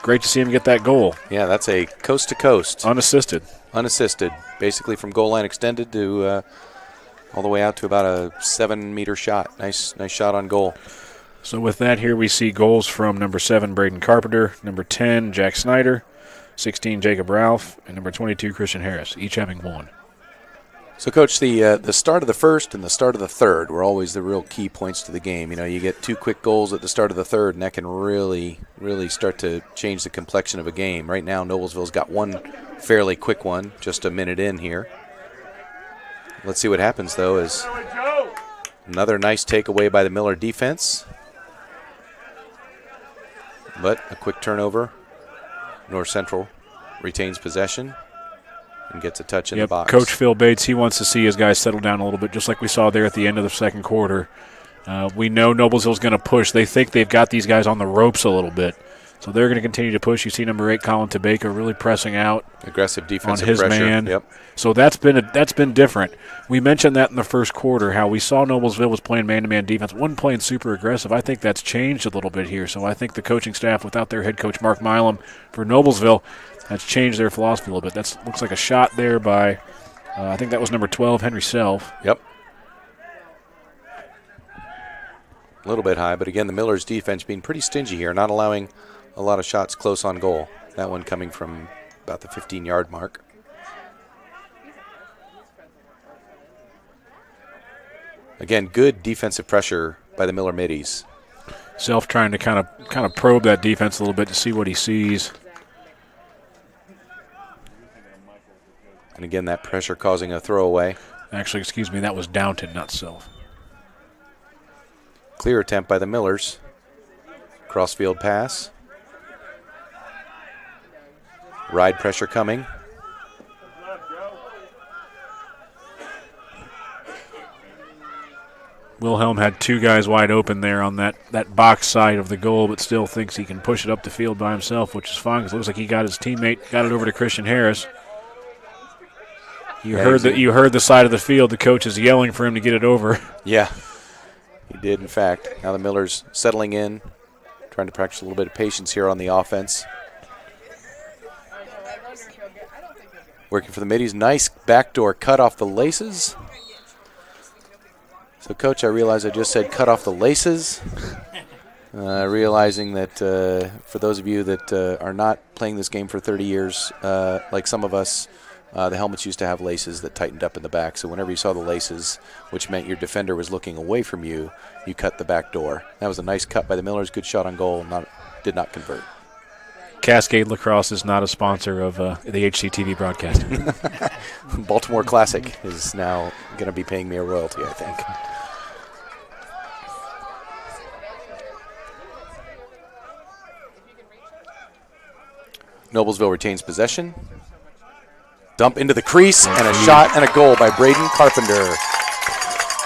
great to see him get that goal. Yeah, that's a coast-to-coast. Unassisted. Unassisted, basically from goal line extended to all the way out to about a 7-meter shot. Nice shot on goal. So with that, here we see goals from number 7, Braden Carpenter, number 10, Jack Snyder, 16, Jacob Ralph, and number 22, Christian Harris, each having 1. So, Coach, the start of the first and the start of the third were always the real key points to the game. You know, you get 2 quick goals at the start of the third, and that can really, really start to change the complexion of a game. Right now, Noblesville's got one fairly quick one, just a minute in here. Let's see what happens, though, as another nice takeaway by the Miller defense. But a quick turnover. North Central retains possession and gets a touch in the box. Coach Phil Bates, he wants to see his guys settle down a little bit, just like we saw there at the end of the second quarter. We know Noblesville's going to push. They think they've got these guys on the ropes a little bit. So they're going to continue to push. You see number 8, Colin Tabeka, really pressing out. Aggressive defensive on his pressure. man. Yep. So that's been different. We mentioned that in the first quarter, how we saw Noblesville was playing man-to-man defense, wasn't playing super aggressive. I think that's changed a little bit here. So I think the coaching staff, without their head coach Mark Milam for Noblesville, has changed their philosophy a little bit. That looks like a shot there by, I think that was number 12, Henry Self. Yep. A little bit high, but again, the Millers' defense being pretty stingy here, not allowing a lot of shots close on goal. That one coming from about the 15-yard mark. Again, good defensive pressure by the Miller middies. Self trying to kind of probe that defense a little bit to see what he sees. And again, that pressure causing a throwaway. Actually, excuse me, that was Downton, not Self. Clear attempt by the Millers. Crossfield pass. Ride pressure coming. Wilhelm had 2 guys wide open there on that box side of the goal, but still thinks he can push it up the field by himself, which is fine because it looks like he got his teammate, got it over to Christian Harris. You heard the side of the field. The coach is yelling for him to get it over. Yeah, he did, in fact. Now the Millers settling in, trying to practice a little bit of patience here on the offense. Working for the middies. Nice backdoor cut off the laces. So, Coach, I realize I just said cut off the laces. Realizing that for those of you that are not playing this game for 30 years, like some of us, the helmets used to have laces that tightened up in the back. So whenever you saw the laces, which meant your defender was looking away from you, you cut the back door. That was a nice cut by the Millers. Good shot on goal. Did not convert. Cascade Lacrosse is not a sponsor of the HCTV broadcast. Baltimore Classic is now going to be paying me a royalty, I think. Noblesville retains possession. Dump into the crease, and a shot and a goal by Braden Carpenter.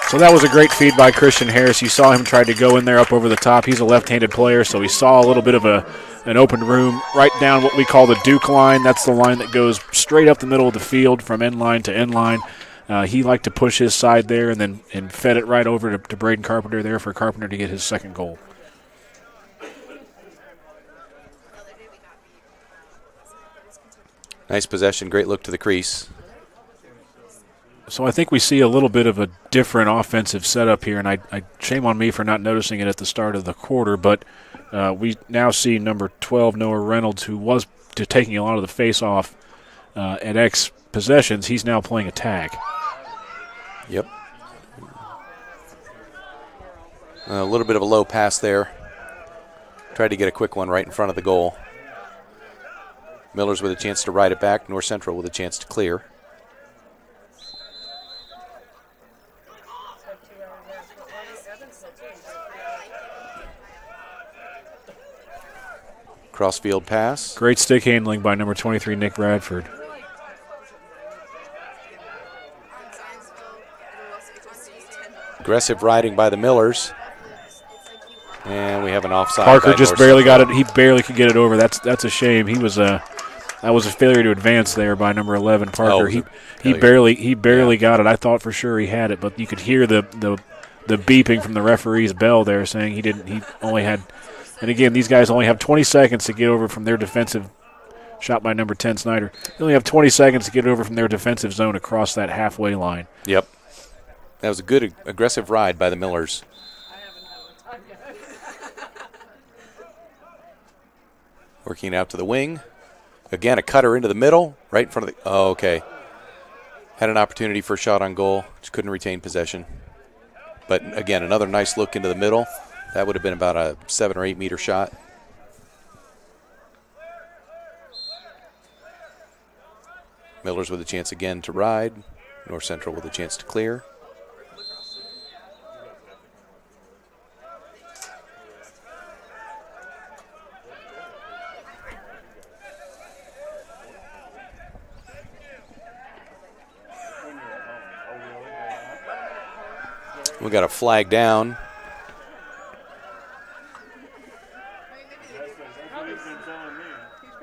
So that was a great feed by Christian Harris. You saw him try to go in there up over the top. He's a left-handed player, so he saw a little bit of an open room right down what we call the Duke line. That's the line that goes straight up the middle of the field from end line to end line. He liked to push his side there and fed it right over to Braden Carpenter there for Carpenter to get his second goal. Nice possession, great look to the crease. So I think we see a little bit of a different offensive setup here, and I shame on me for not noticing it at the start of the quarter, but we now see number 12, Noah Reynolds, who was taking a lot of the face-off at X possessions. He's now playing attack. Yep. A little bit of a low pass there. Tried to get a quick one right in front of the goal. Millers with a chance to ride it back. North Central with a chance to clear. Crossfield pass. Great stick handling by number 23, Nick Bradford. Aggressive riding by the Millers. And we have an offside. Parker just barely got it. He barely could get it over. That's a shame. That was a failure to advance there by number 11, Parker. He barely got it. I thought for sure he had it, but you could hear the beeping from the referee's bell there saying he didn't. He only had. And again, these guys only have 20 seconds to get over from their defensive shot by number 10, Snyder. They only have 20 seconds to get over from their defensive zone across that halfway line. Yep. That was a good aggressive ride by the Millers. Working out to the wing. Again, a cutter into the middle, right in front of the. Oh, okay. Had an opportunity for a shot on goal, just couldn't retain possession. But again, another nice look into the middle. That would have been about a 7 or 8 meter shot. Millers with a chance again to ride. North Central with a chance to clear. We got a flag down.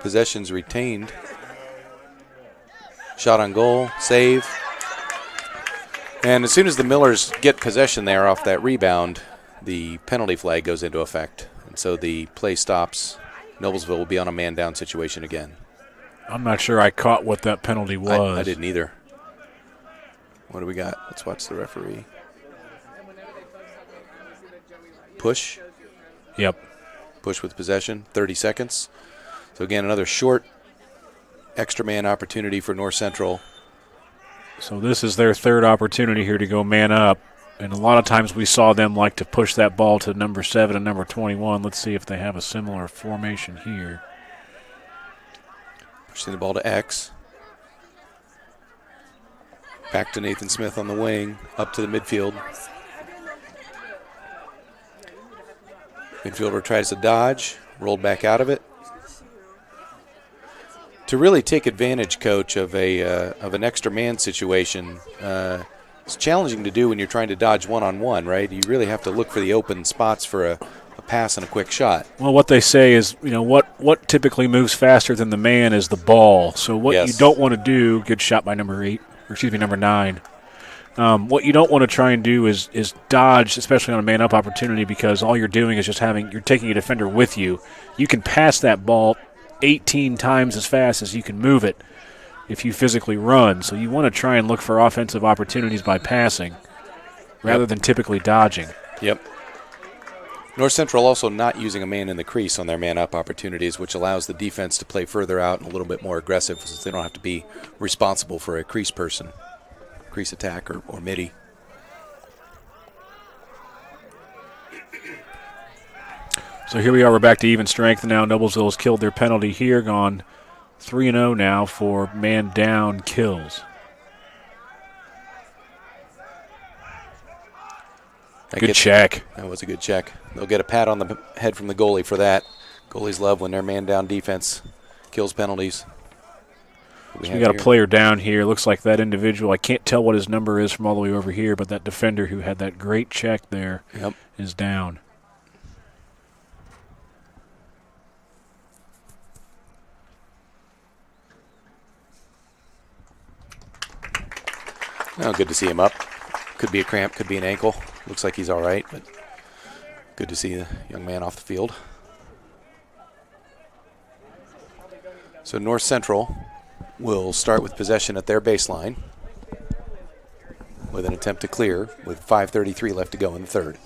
Possession's retained. Shot on goal, save. And as soon as the Millers get possession there off that rebound, the penalty flag goes into effect. And so the play stops. Noblesville will be on a man-down situation again. I'm not sure I caught what that penalty was. I didn't either. What do we got? Let's watch the referee. Push. Yep. Push with possession, 30 seconds. So again, another short extra man opportunity for North Central. So this is their third opportunity here to go man up. And a lot of times we saw them like to push that ball to number 7 and number 21. Let's see if they have a similar formation here. Pushing the ball to X. Back to Nathan Smith on the wing, up to the midfield. Midfielder tries to dodge, rolled back out of it. To really take advantage, Coach, of an extra man situation, it's challenging to do when you're trying to dodge one-on-one, right? You really have to look for the open spots for a pass and a quick shot. Well, what they say is, what typically moves faster than the man is the ball. So what you don't want to do, good shot by number 9. What you don't want to try and do is dodge, especially on a man-up opportunity, because all you're doing is you're taking a defender with you. You can pass that ball 18 times as fast as you can move it if you physically run. So you want to try and look for offensive opportunities by passing rather than typically dodging. Yep. North Central also not using a man in the crease on their man-up opportunities, which allows the defense to play further out and a little bit more aggressive since they don't have to be responsible for a crease person, crease attack or midi. So here we are. We're back to even strength now. Noblesville has killed their penalty here, gone 3-0 now for man-down kills. Good check. That was a good check. They'll get a pat on the head from the goalie for that. Goalies love when their man-down defense kills penalties. So we got a player down here. Looks like that individual, I can't tell what his number is from all the way over here, but that defender who had that great check there is down. Oh, good to see him up. Could be a cramp, could be an ankle. Looks like he's all right, but good to see the young man off the field. So North Central will start with possession at their baseline with an attempt to clear with 5:33 left to go in the third.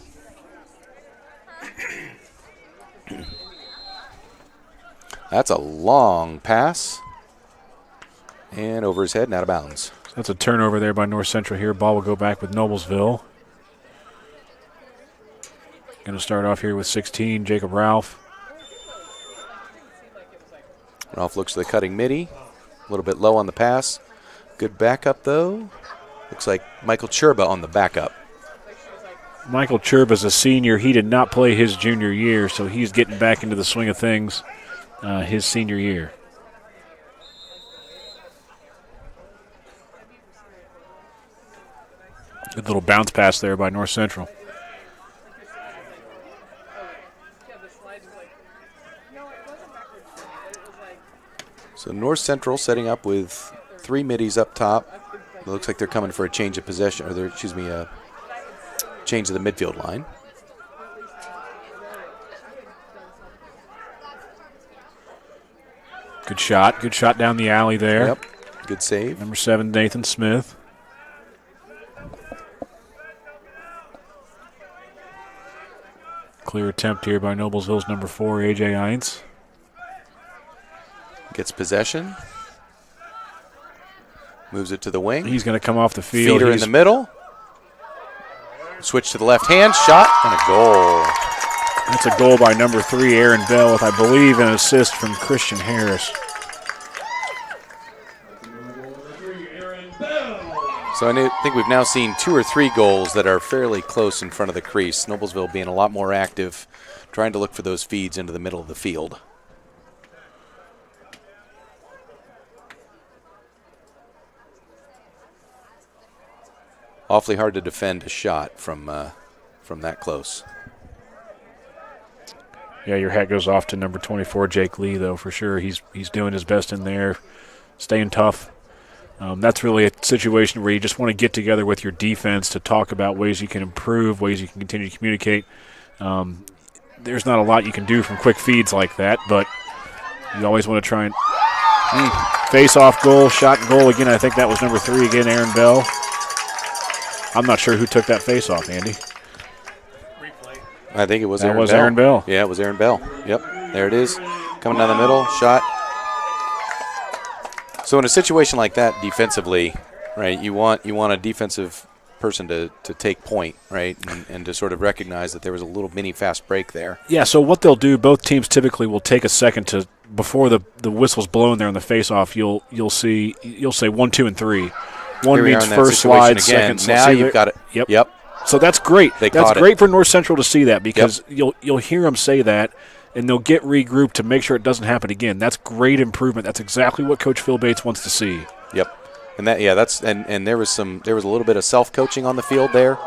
That's a long pass. And over his head and out of bounds. That's a turnover there by North Central here. Ball will go back with Noblesville. Going to start off here with 16, Jacob Ralph. Ralph looks to the cutting midi. A little bit low on the pass. Good backup, though. Looks like Michael Churba on the backup. Michael Churba's a senior. He did not play his junior year, so he's getting back into the swing of things his senior year. Good little bounce pass there by North Central. So North Central setting up with 3 middies up top. It looks like they're coming for a change of possession, or a change of the midfield line. Good shot down the alley there. Yep, good save. Number 7, Nathan Smith. Clear attempt here by Noblesville's number 4, A.J. Hines. Gets possession. Moves it to the wing. He's going to come off the field. Feeder in the middle. Switch to the left hand. Shot and a goal. That's a goal by number 3, Aaron Bell, with, I believe, an assist from Christian Harris. So I think we've now seen 2 or 3 goals that are fairly close in front of the crease. Noblesville being a lot more active, trying to look for those feeds into the middle of the field. Awfully hard to defend a shot from that close. Yeah, your hat goes off to number 24, Jake Lee, though, for sure. He's doing his best in there, staying tough. That's really a situation where you just want to get together with your defense to talk about ways you can improve, ways you can continue to communicate. There's not a lot you can do from quick feeds like that, but you always want to try and face-off goal, shot and goal again. I think that was number 3 again, Aaron Bell. I'm not sure who took that face-off, Andy. I think it was that Aaron was Bell. Aaron Bell. Yeah, it was Aaron Bell. Yep, there it is. Coming down the middle, shot. So in a situation like that, defensively, right, you want a defensive person to take point, right, and to sort of recognize that there was a little mini fast break there. Yeah, so what they'll do, both teams typically will take a second to, before the whistle's blown there on the face-off, you'll say 1, 2, and 3. One means first slide, again. second. Now you've got it. Yep. So that's great. That's great for North Central to see that, because you'll hear them say that, and they'll get regrouped to make sure it doesn't happen again. That's great improvement. That's exactly what Coach Phil Bates wants to see. Yep. And there was a little bit of self-coaching on the field there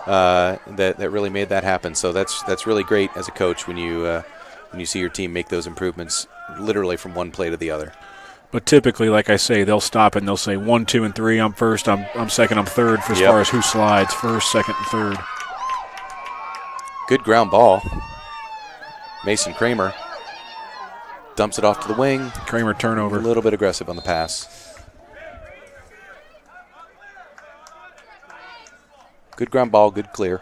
that really made that happen. So that's really great as a coach when you see your team make those improvements literally from one play to the other. But typically, like I say, they'll stop and they'll say 1, 2, and 3. I'm first. I'm second. I'm third. For as far as who slides first, second, and third. Good ground ball. Mason Kramer dumps it off to the wing. Kramer turnover. A little bit aggressive on the pass. Good ground ball. Good clear.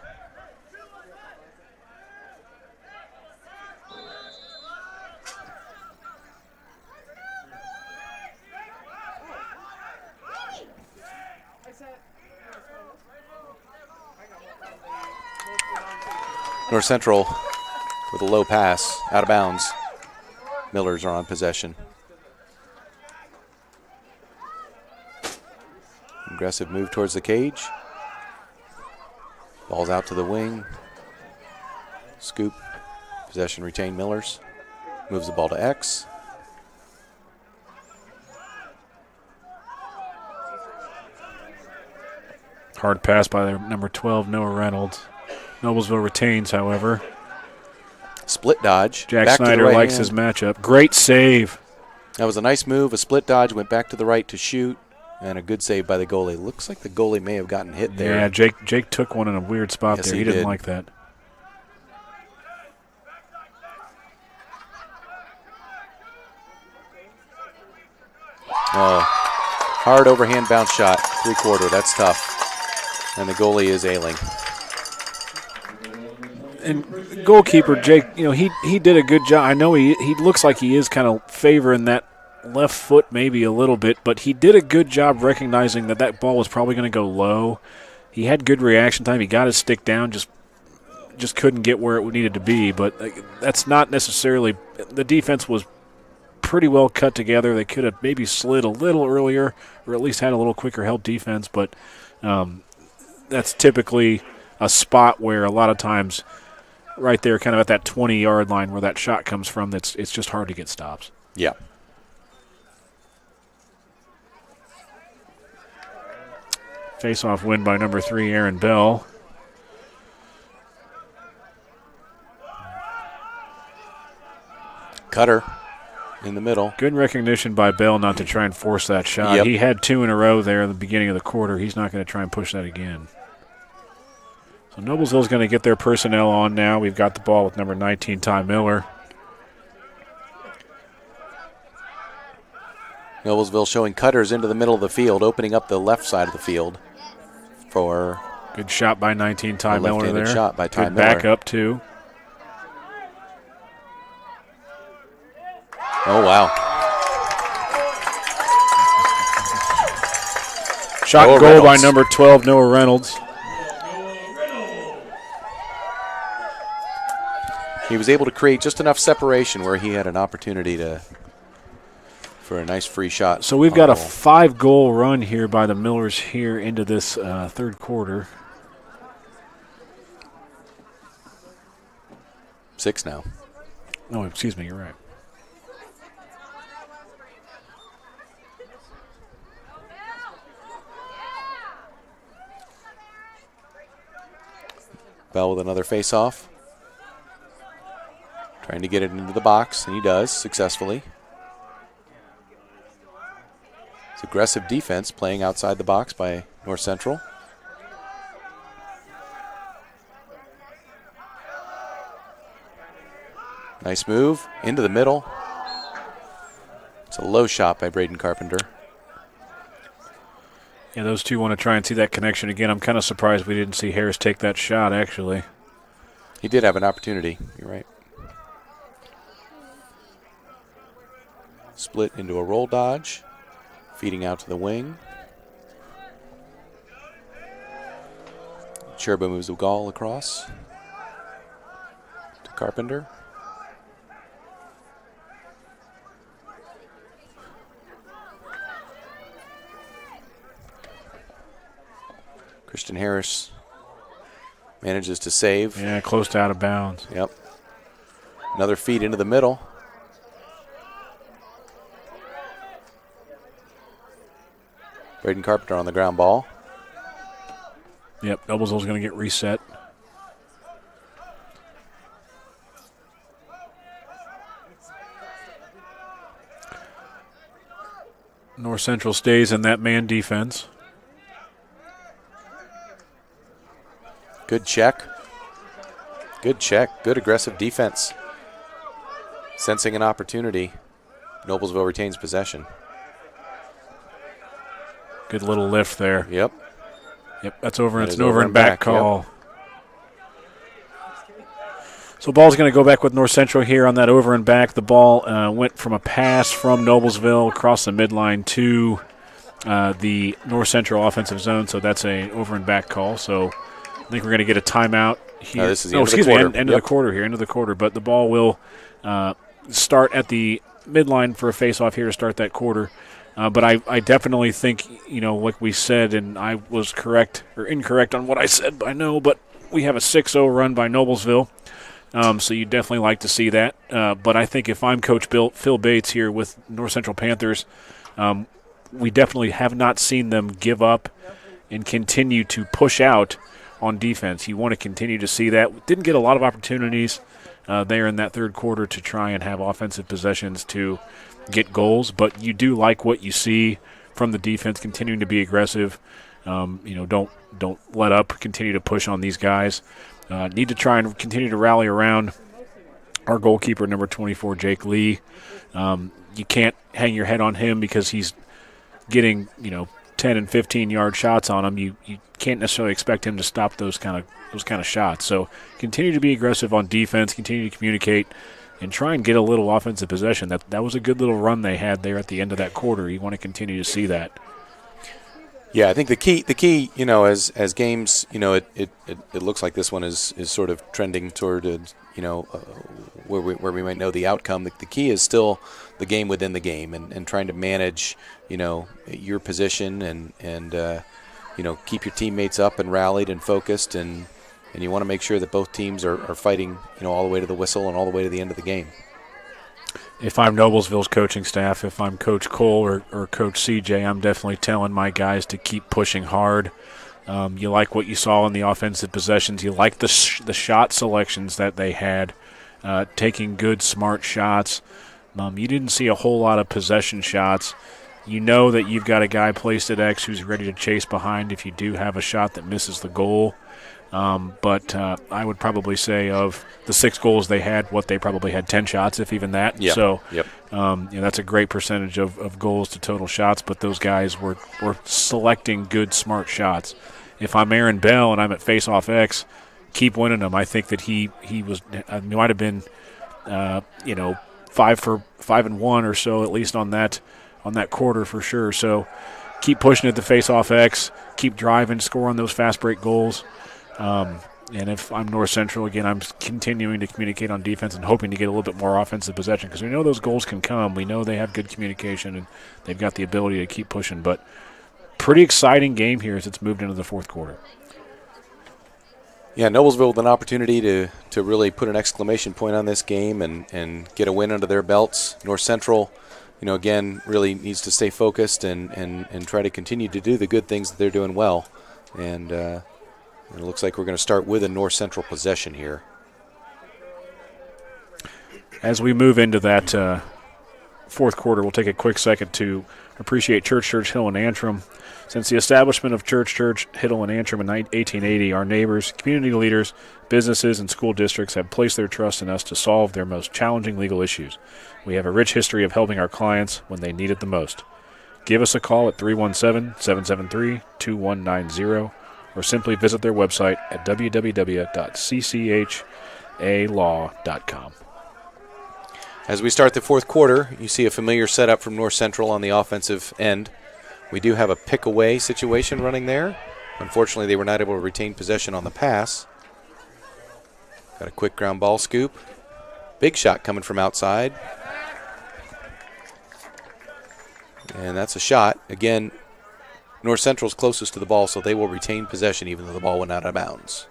North Central with a low pass, out of bounds. Millers are on possession. Aggressive move towards the cage. Ball's out to the wing. Scoop. Possession retained Millers. Moves the ball to X. Hard pass by their number 12, Noah Reynolds. Noblesville retains, however. Split dodge. Jack Snyder likes his matchup. Great save. That was a nice move. A split dodge, went back to the right to shoot, and a good save by the goalie. Looks like the goalie may have gotten hit there. Yeah, Jake took one in a weird spot there. He didn't like that. Oh, hard overhand bounce shot, 3/4. That's tough. And the goalie is ailing. And goalkeeper Jake, he did a good job. I know he looks like he is kind of favoring that left foot maybe a little bit, but he did a good job recognizing that ball was probably going to go low. He had good reaction time. He got his stick down, just couldn't get where it needed to be. But that's not necessarily – the defense was pretty well cut together. They could have maybe slid a little earlier or at least had a little quicker help defense, but that's typically a spot where a lot of times – right there, kind of at that 20-yard line where that shot comes from, it's just hard to get stops. Yeah. Face-off win by number 3, Aaron Bell. Cutter in the middle. Good recognition by Bell not to try and force that shot. Yep. He had 2 in a row there at the beginning of the quarter. He's not going to try and push that again. So Noblesville's going to get their personnel on now. We've got the ball with number 19, Ty Miller. Noblesville showing cutters into the middle of the field, opening up the left side of the field for good shot by 19, Ty Miller there. Shot by Ty good Miller. Back up too. Oh wow! Shot and goal by number 12, Noah Reynolds. He was able to create just enough separation where he had an opportunity for a nice free shot. So we've got a 5-goal run here by the Millers here into this third quarter. 6 now. Oh, excuse me, you're right. Bell with another face-off. Trying to get it into the box, and he does successfully. It's aggressive defense playing outside the box by North Central. Nice move into the middle. It's a low shot by Braden Carpenter. Yeah, those two want to try and see that connection again. I'm kind of surprised we didn't see Harris take that shot, actually. He did have an opportunity. You're right. Split into a roll dodge. Feeding out to the wing. Cherba moves the ball across to Carpenter. Christian Harris manages to save. Yeah, close to out of bounds. Yep. Another feed into the middle. Braden Carpenter on the ground ball. Yep, Noblesville's going to get reset. North Central stays in that man defense. Good check. Good check. Good aggressive defense. Sensing an opportunity, Noblesville retains possession. Good little lift there. Yep. Yep, that's over. That It's is an over and back call. Yep. So ball's going to go back with North Central here on that over and back. The ball went from a pass from Noblesville across the midline to the North Central offensive zone. So that's a over and back call. So I think we're going to get a timeout here. This is the end of the quarter. End of the quarter here, end of the quarter. But the ball will start at the midline for a face-off here to start that quarter. But I definitely think, like we said, and I was correct or incorrect on what I said, I know, but we have a 6-0 run by Noblesville. So you definitely like to see that. But I think if I'm Coach Phil Bates here with North Central Panthers, we definitely have not seen them give up and continue to push out on defense. You want to continue to see that. Didn't get a lot of opportunities there in that third quarter to try and have offensive possessions to get goals, but you do like what you see from the defense, continuing to be aggressive. Don't let up, continue to push on these guys. Need to try and continue to rally around our goalkeeper, number 24, Jake Lee. You can't hang your head on him because he's getting 10 and 15-yard shots on him. You can't necessarily expect him to stop those kind of shots. So continue to be aggressive on defense, continue to communicate, and try and get a little offensive possession. That was a good little run they had there at the end of that quarter. You want to continue to see that. Yeah, I think the key, as games, it looks like this one is sort of trending toward, where we might know the outcome. The key is still the game within the game and trying to manage, your position and keep your teammates up and rallied and focused and you want to make sure that both teams are fighting, all the way to the whistle and all the way to the end of the game. If I'm Noblesville's coaching staff, if I'm Coach Cole or Coach CJ, I'm definitely telling my guys to keep pushing hard. You like what you saw in the offensive possessions. You like the shot selections that they had, taking good, smart shots. You didn't see a whole lot of possession shots. You know that you've got a guy placed at X who's ready to chase behind if you do have a shot that misses the goal. But I would probably say of the 6 goals they had, they probably had 10 shots, if even that. Yep. So yep. That's a great percentage of goals to total shots, but those guys were selecting good, smart shots. If I'm Aaron Bell and I'm at face-off X, keep winning them. I think that he might have been 5-1 or so, at least on that quarter for sure. So keep pushing at the face-off X, keep driving, score on those fast break goals. And if I'm North Central, again, I'm continuing to communicate on defense and hoping to get a little bit more offensive possession because we know those goals can come. We know they have good communication and they've got the ability to keep pushing. But pretty exciting game here as it's moved into the fourth quarter. Yeah, Noblesville with an opportunity to really put an exclamation point on this game and get a win under their belts. North Central, again, really needs to stay focused and try to continue to do the good things that they're doing well. And it looks like we're going to start with a North Central possession here. As we move into that fourth quarter, we'll take a quick second to appreciate Church Hill and Antrim. Since the establishment of Church Hill and Antrim in 1880, our neighbors, community leaders, businesses, and school districts have placed their trust in us to solve their most challenging legal issues. We have a rich history of helping our clients when they need it the most. Give us a call at 317-773-2190 or simply visit their website at www.cchalaw.com. As we start the fourth quarter, you see a familiar setup from North Central on the offensive end. We do have a pick-away situation running there. Unfortunately, they were not able to retain possession on the pass. Got a quick ground ball scoop. Big shot coming from outside. And that's a shot. Again, North Central's closest to the ball, so they will retain possession even though the ball went out of bounds.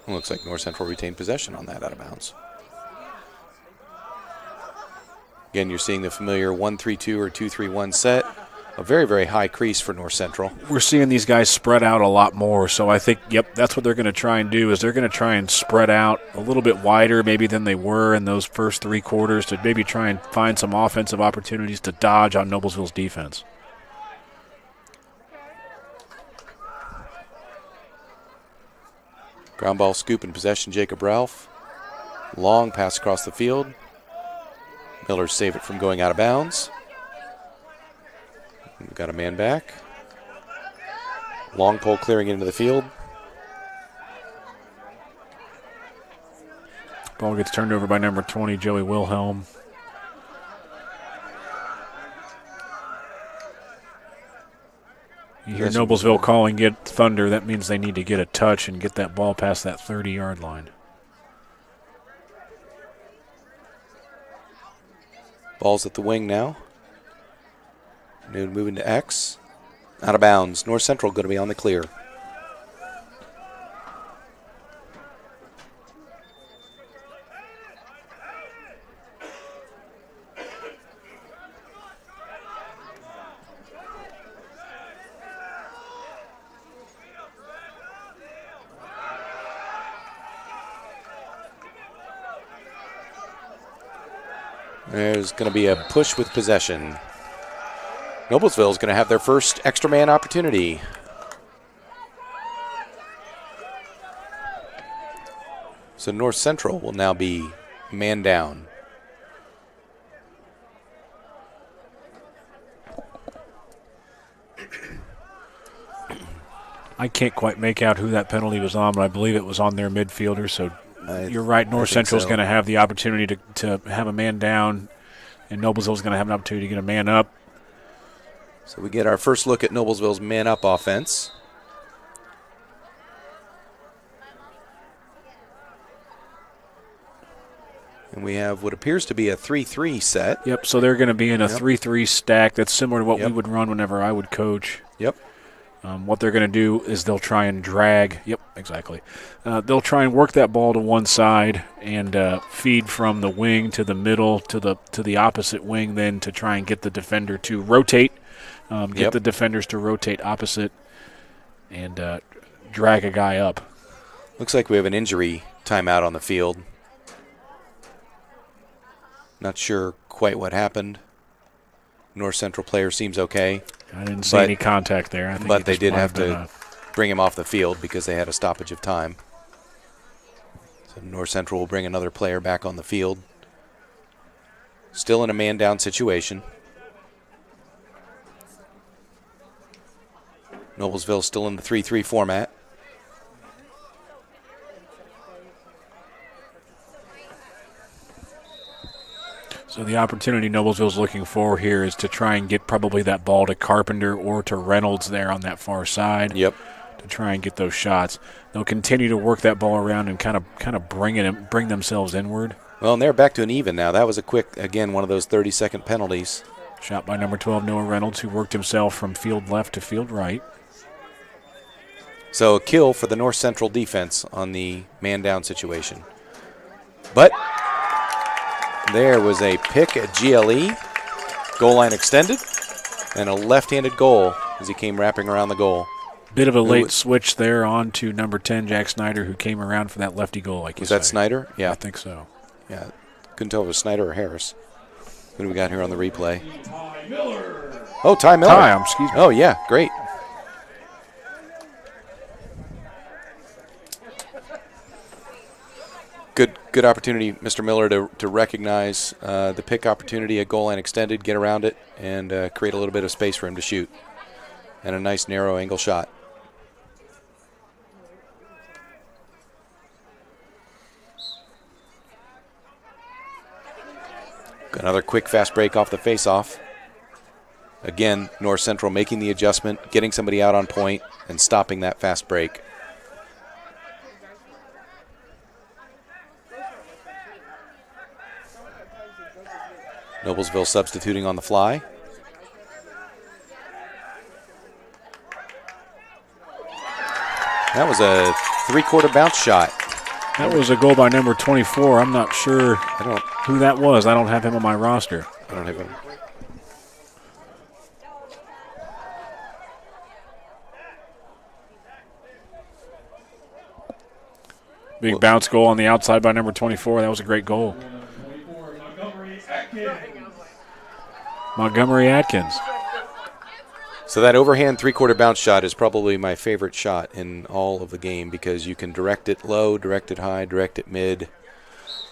Looks like North Central retained possession on that out of bounds. Again, you're seeing the familiar 1-3-2 or 2-3-1 set. A very, very high crease for North Central. We're seeing these guys spread out a lot more, so I think, that's what they're going to try and do is they're going to try and spread out a little bit wider maybe than they were in those first three quarters to maybe try and find some offensive opportunities to dodge on Noblesville's defense. Ground ball scoop in possession, Jacob Ralph. Long pass across the field. Miller save it from going out of bounds. We've got a man back. Long pole clearing into the field. Ball gets turned over by number 20, Joey Wilhelm. You hear Noblesville calling get Thunder. That means they need to get a touch and get that ball past that 30-yard line. Ball's at the wing now. Noon moving to X. Out of bounds. North Central going to be on the clear. There's going to be a push with possession. Noblesville is going to have their first extra man opportunity. So North Central will now be man down. I can't quite make out who that penalty was on, but I believe it was on their midfielder, so you're right. North Central is going to have the opportunity to have a man down, and Noblesville is going to have an opportunity to get a man up. So we get our first look at Noblesville's man-up offense. And we have what appears to be a 3-3 set. Yep, so they're going to be in a 3-3 stack. That's similar to what we would run whenever I would coach. Yep. What they're going to do is they'll try and drag. Yep, exactly. They'll try and work that ball to one side and feed from the wing to the middle to the opposite wing, then to try and get the defender to rotate. Get the defenders to rotate opposite and drag a guy up. Looks like we have an injury timeout on the field. Not sure quite what happened. North Central player seems okay. I didn't see any contact there. I think but they did have to bring him off the field because they had a stoppage of time. So North Central will bring another player back on the field. Still in a man-down situation. Noblesville still in the 3-3 format. So the opportunity Noblesville's looking for here is to try and get probably that ball to Carpenter or to Reynolds there on that far side. Yep. To try and get those shots. They'll continue to work that ball around and kind of bring themselves inward. Well, and they're back to an even now. That was a quick, again, one of those 30-second penalties. Shot by number 12, Noah Reynolds, who worked himself from field left to field right. So a kill for the North Central defense on the man-down situation. But there was a pick at GLE, goal line extended, and a left-handed goal as he came wrapping around the goal. Bit of a late switch there on to number 10, Jack Snyder, who came around for that lefty goal, like you said. Was that Snyder? Yeah. I think so. Yeah. Couldn't tell if it was Snyder or Harris. What do we got here on the replay? Oh, Ty Miller. Excuse me. Oh, yeah. Great. Good opportunity, Mr. Miller, to recognize the pick opportunity at goal line extended, get around it, and create a little bit of space for him to shoot. And a nice narrow angle shot. Another quick fast break off the face-off. Again, North Central making the adjustment, getting somebody out on point, and stopping that fast break. Noblesville substituting on the fly. That was a three-quarter bounce shot. That was a goal by number 24. I'm not sure who that was. I don't have him on my roster. I don't have him. Big bounce goal on the outside by number 24. That was a great goal. Montgomery Atkins. So that overhand three-quarter bounce shot is probably my favorite shot in all of the game because you can direct it low, direct it high, direct it mid,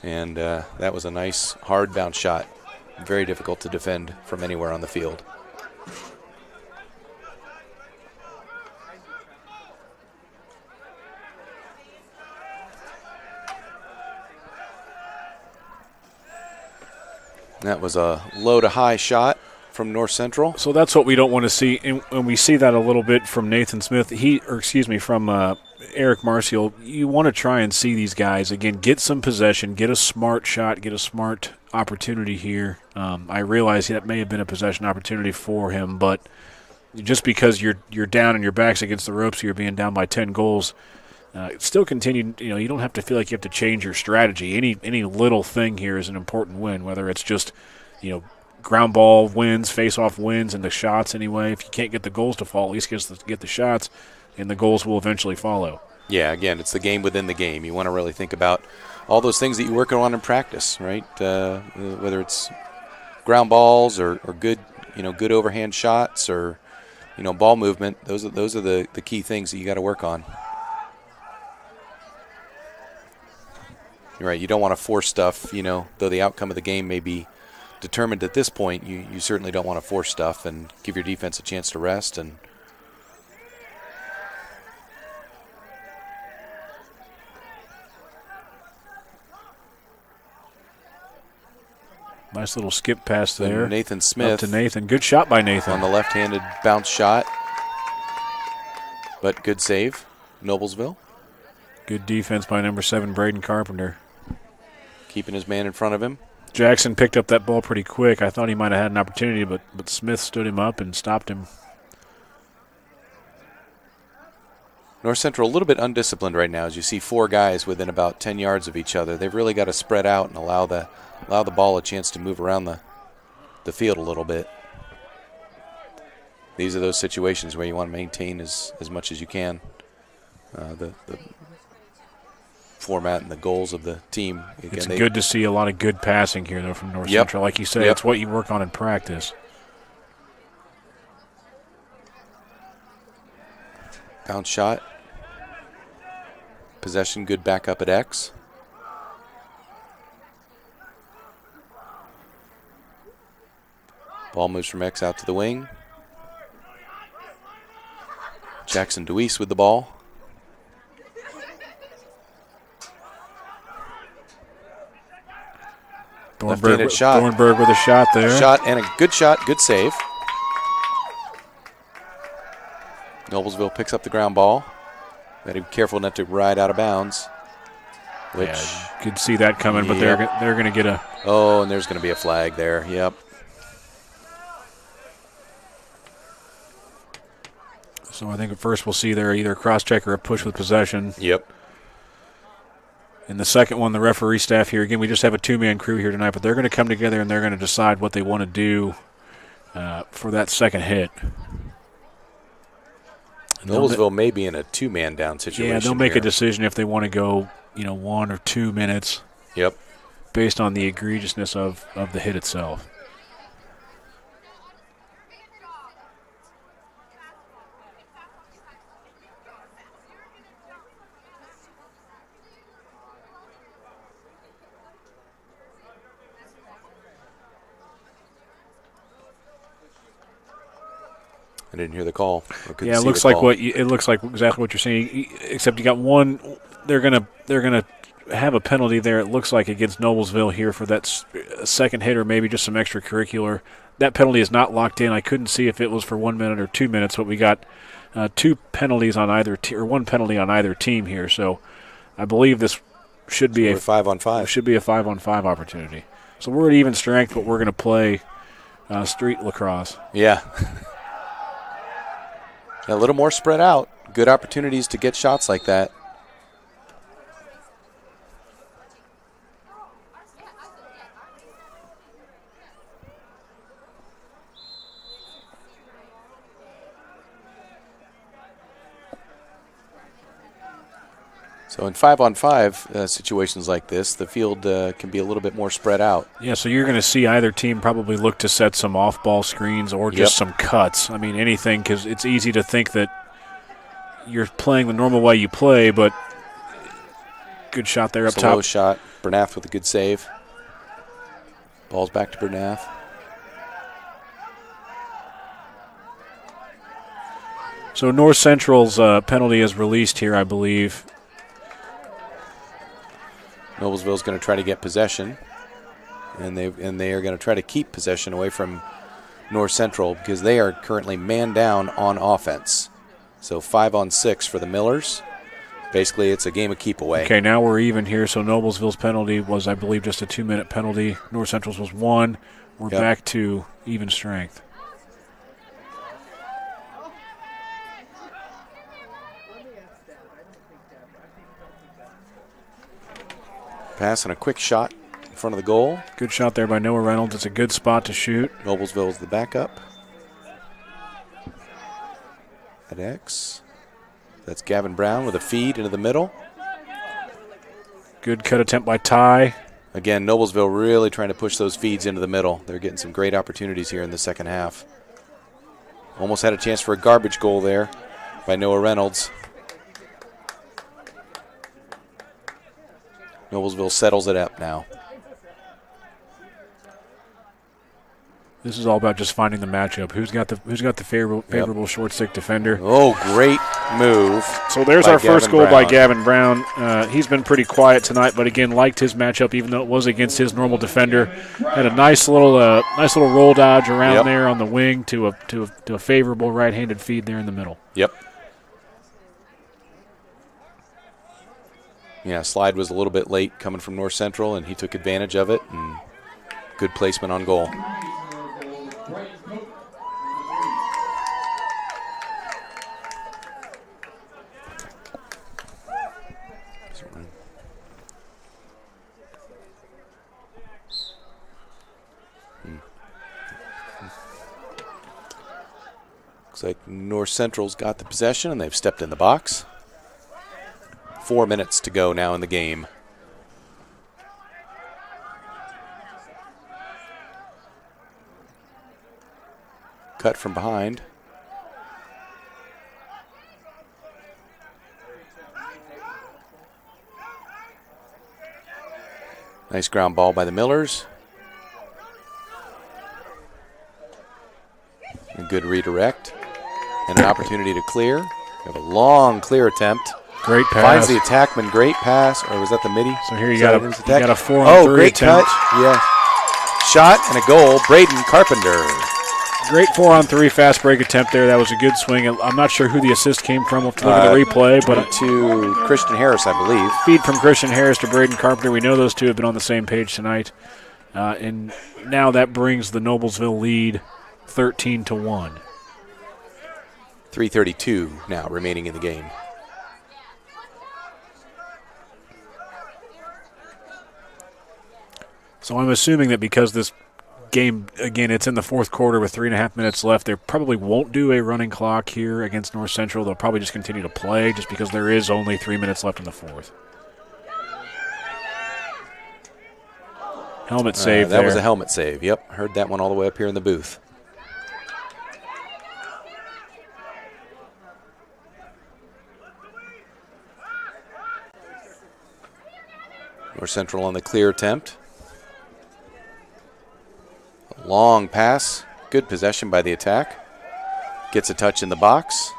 and that was a nice hard bounce shot. Very difficult to defend from anywhere on the field. That was a low to high shot from North Central. So that's what we don't want to see, and we see that a little bit from Nathan Smith. From Eric Marcial. You want to try and see these guys again get some possession, get a smart shot, get a smart opportunity here. I realize that may have been a possession opportunity for him, but just because you're down and your back's against the ropes, you're being down by 10 goals. Still continue. You don't have to feel like you have to change your strategy. Any little thing here is an important win, whether it's just ground ball wins, face-off wins, and the shots anyway. If you can't get the goals to fall, at least get the shots, and the goals will eventually follow. Yeah, again, it's the game within the game. You want to really think about all those things that you work on in practice, right? Whether it's ground balls or good, good overhand shots or, ball movement. Those are the key things that you got to work on. You're right. You don't want to force stuff, though the outcome of the game may be determined at this point. You certainly don't want to force stuff and give your defense a chance to rest. And nice little skip pass there. Nathan Smith. Up to Nathan. Good shot by Nathan. On the left-handed bounce shot. But good save, Noblesville. Good defense by number 7, Braden Carpenter. Keeping his man in front of him. Jackson picked up that ball pretty quick. I thought he might have had an opportunity, but Smith stood him up and stopped him. North Central a little bit undisciplined right now as you see 4 guys within about 10 yards of each other. They've really got to spread out and allow the ball a chance to move around the field a little bit. These are those situations where you want to maintain as much as you can the format and the goals of the team. Again, it's good to see a lot of good passing here, though, from North Central. Like you say, it's what you work on in practice. Bounce shot. Possession, good backup at X. Ball moves from X out to the wing. Jackson Deweese with the ball. Left-handed shot. Thornburg with a shot there. Shot and a good shot, good save. Noblesville picks up the ground ball. Got to be careful not to ride out of bounds. Which you could see that coming, but they're going to get a. Oh, and there's going to be a flag there. Yep. So I think at first we'll see there either a cross-check or a push with possession. Yep. In the second one, the referee staff here, again, we just have a two-man crew here tonight, but they're going to come together and they're going to decide what they want to do for that second hit. Noblesville may be in a two-man down situation. Yeah, they'll make here. a decision if they want to go, 1 or 2 minutes. Yep. Based on the egregiousness of the hit itself. I didn't hear the call. Yeah, it looks like it looks like exactly what you're saying. Except you got one. They're gonna have a penalty there. It looks like against Noblesville here for that second hit or maybe just some extracurricular. That penalty is not locked in. I couldn't see if it was for 1 minute or 2 minutes, but we got 2 penalties on either or 1 penalty on either team here. So I believe this should be a 5-on-5. Should be a 5-on-5 opportunity. So we're at even strength, but we're going to play street lacrosse. Yeah. A little more spread out. Good opportunities to get shots like that. So in 5-on-5 situations like this, the field can be a little bit more spread out. Yeah, so you're going to see either team probably look to set some off-ball screens or just some cuts. I mean, anything, because it's easy to think that you're playing the normal way you play, but good shot there up top. Low shot. Bernath with a good save. Ball's back to Bernath. So North Central's penalty is released here, I believe. Noblesville's going to try to get possession, and they are going to try to keep possession away from North Central because they are currently man down on offense. So 5-on-6 for the Millers. Basically, it's a game of keep away. Okay, now we're even here. So Noblesville's penalty was, I believe, just a 2-minute penalty. North Central's was 1. We're back to even strength. Pass and a quick shot in front of the goal. Good shot there by Noah Reynolds. It's a good spot to shoot. Noblesville's the backup. At X. That's Gavin Brown with a feed into the middle. Good cut attempt by Ty. Again, Noblesville really trying to push those feeds into the middle. They're getting some great opportunities here in the second half. Almost had a chance for a garbage goal there by Noah Reynolds. Noblesville settles it up now. This is all about just finding the matchup. Who's got the favorable short stick defender? Oh, great move. So there's our first goal by Gavin Brown. He's been pretty quiet tonight, but again liked his matchup even though it was against his normal defender. Had a nice little roll dodge around there on the wing to a favorable right-handed feed there in the middle. Yep. Yeah, slide was a little bit late coming from North Central, and he took advantage of it, and good placement on goal. Looks like North Central's got the possession, and they've stepped in the box. 4 minutes to go now in the game. Cut from behind. Nice ground ball by the Millers. A good redirect. And an opportunity to clear. We have a long clear attempt. Great pass. Finds the attackman. Great pass. Or was that the midi? So here you got a 4-on-3 Oh, great attempt. touch. Yeah. Shot and a goal. Braden Carpenter. Great 4-on-3 fast break attempt there. That was a good swing. I'm not sure who the assist came from. We'll have to look at the replay. But to Christian Harris, I believe. Feed from Christian Harris to Braden Carpenter. We know those two have been on the same page tonight. And now that brings the Noblesville lead 13-1. 3:32 now remaining in the game. So I'm assuming that because this game, again, it's in the fourth quarter with 3.5 minutes left, they probably won't do a running clock here against North Central. They'll probably just continue to play just because there is only 3 minutes left in the fourth. Helmet save That there. was a helmet save. Yep, heard that one all the way up here in the booth. North Central on the clear attempt. A long pass. Good possession by the attack. Gets a touch in the box.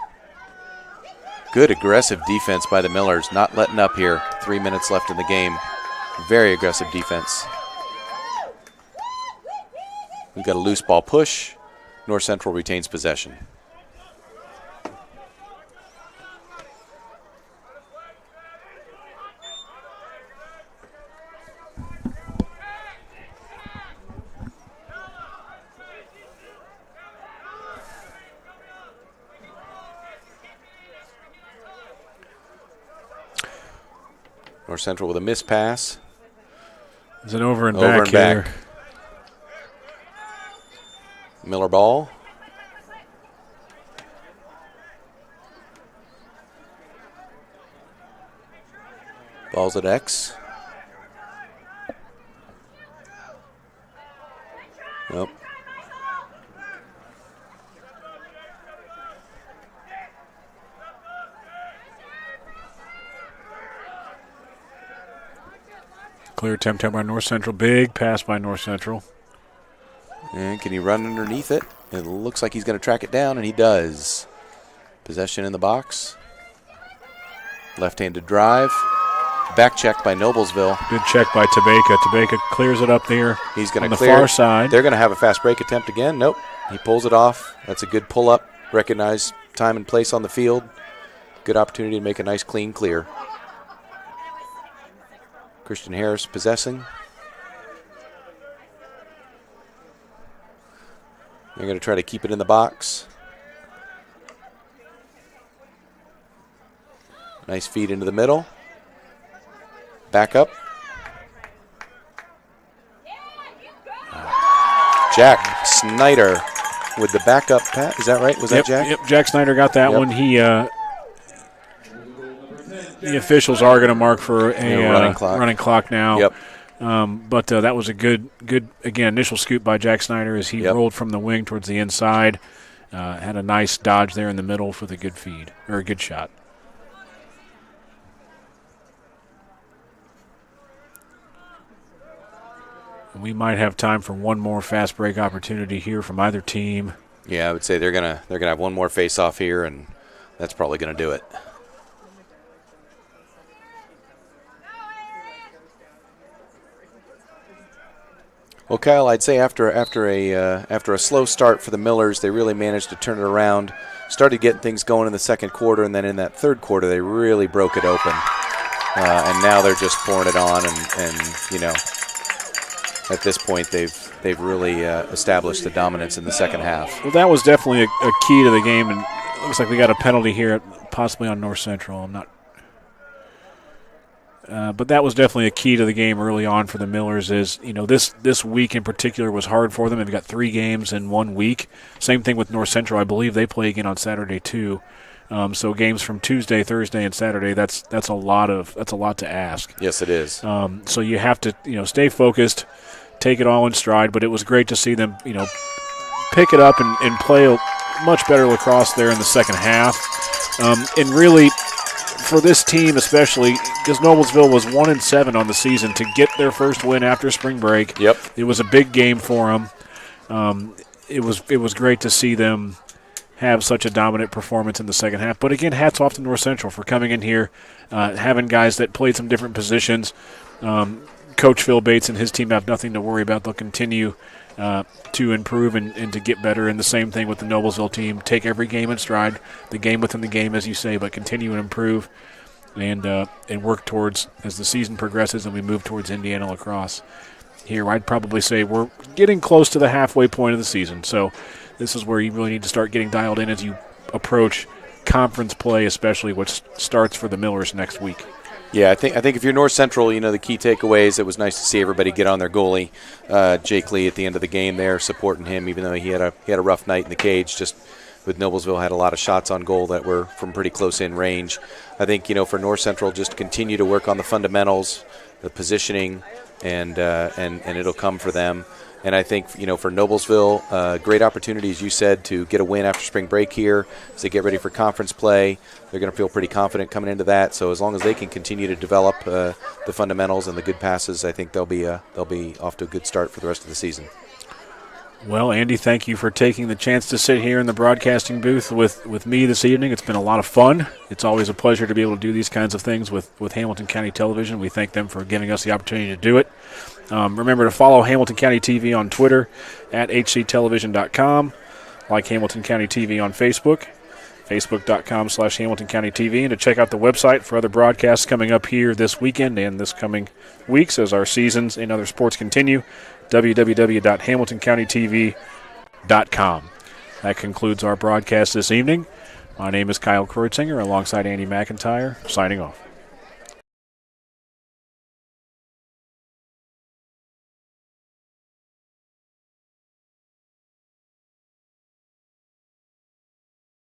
Good aggressive defense by the Millers. Not letting up here. 3 minutes left in the game. Very aggressive defense. We've got a loose ball push. North Central retains possession. North Central with a missed pass. It's an over and back here. Miller ball. Ball's at X. Nope. Clear attempt by North Central. Big pass by North Central. And can he run underneath it? It looks like he's going to track it down, and he does. Possession in the box. Left-handed drive. Back check by Noblesville. Good check by Tabeka. Tabeka clears it up there. He's going on to the far side. They're going to have a fast break attempt again. Nope. He pulls it off. That's a good pull-up. Recognize time and place on the field. Good opportunity to make a nice, clean clear. Christian Harris possessing. They're going to try to keep it in the box. Nice feed into the middle. Back up. Jack Snyder with the backup pass. Is that right? Was that Jack? Yep, Jack Snyder got that one. He the officials are going to mark for a running clock now. Yep. But that was a good again initial scoop by Jack Snyder as he rolled from the wing towards the inside. Had a nice dodge there in the middle for the good feed or a good shot. We might have time for one more fast break opportunity here from either team. Yeah, I would say they're gonna have one more face-off here, and that's probably gonna do it. Well, Kyle, I'd say after a slow start for the Millers, they really managed to turn it around. Started getting things going in the second quarter, and then in that third quarter, they really broke it open. And now they're just pouring it on, and you know, at this point, they've really established the dominance in the second half. Well, that was definitely a key to the game, and it looks like we got a penalty here, possibly on North Central. I'm not. But that was definitely a key to the game early on for the Millers. Is this week in particular was hard for them. They've got 3 games in 1 week. Same thing with North Central. I believe they play again on Saturday too. So games from Tuesday, Thursday, and Saturday. That's a lot to ask. Yes, it is. So you have to stay focused, take it all in stride. But it was great to see them pick it up and play a much better lacrosse there in the second half. And really, for this team especially, because Noblesville was 1-7 on the season, to get their first win after spring break. Yep. It was a big game for them. It was great to see them have such a dominant performance in the second half. But again, hats off to North Central for coming in here, having guys that played some different positions. Coach Phil Bates and his team have nothing to worry about. They'll continue to improve and to get better. And the same thing with the Noblesville team. Take every game in stride, the game within the game, as you say, but continue and improve and work towards, as the season progresses and we move towards Indiana lacrosse. Here, I'd probably say we're getting close to the halfway point of the season. So this is where you really need to start getting dialed in as you approach conference play, especially which starts for the Millers next week? Yeah, I think if you're North Central, the key takeaways, it was nice to see everybody get on their goalie, Jake Lee, at the end of the game there, supporting him, even though he had a rough night in the cage. Just with Noblesville, had a lot of shots on goal that were from pretty close in range. I think for North Central, just continue to work on the fundamentals, the positioning, and it'll come for them. And I think, for Noblesville, great opportunity, as you said, to get a win after spring break here as they get ready for conference play. They're going to feel pretty confident coming into that. So as long as they can continue to develop the fundamentals and the good passes, I think they'll be off to a good start for the rest of the season. Well, Andy, thank you for taking the chance to sit here in the broadcasting booth with me this evening. It's been a lot of fun. It's always a pleasure to be able to do these kinds of things with Hamilton County Television. We thank them for giving us the opportunity to do it. Remember to follow Hamilton County TV on Twitter at hctelevision.com, like Hamilton County TV on Facebook, facebook.com/Hamilton County TV, and to check out the website for other broadcasts coming up here this weekend and this coming weeks as our seasons in other sports continue, www.hamiltoncountytv.com. That concludes our broadcast this evening. My name is Kyle Kreutzinger alongside Andy McIntyre, signing off.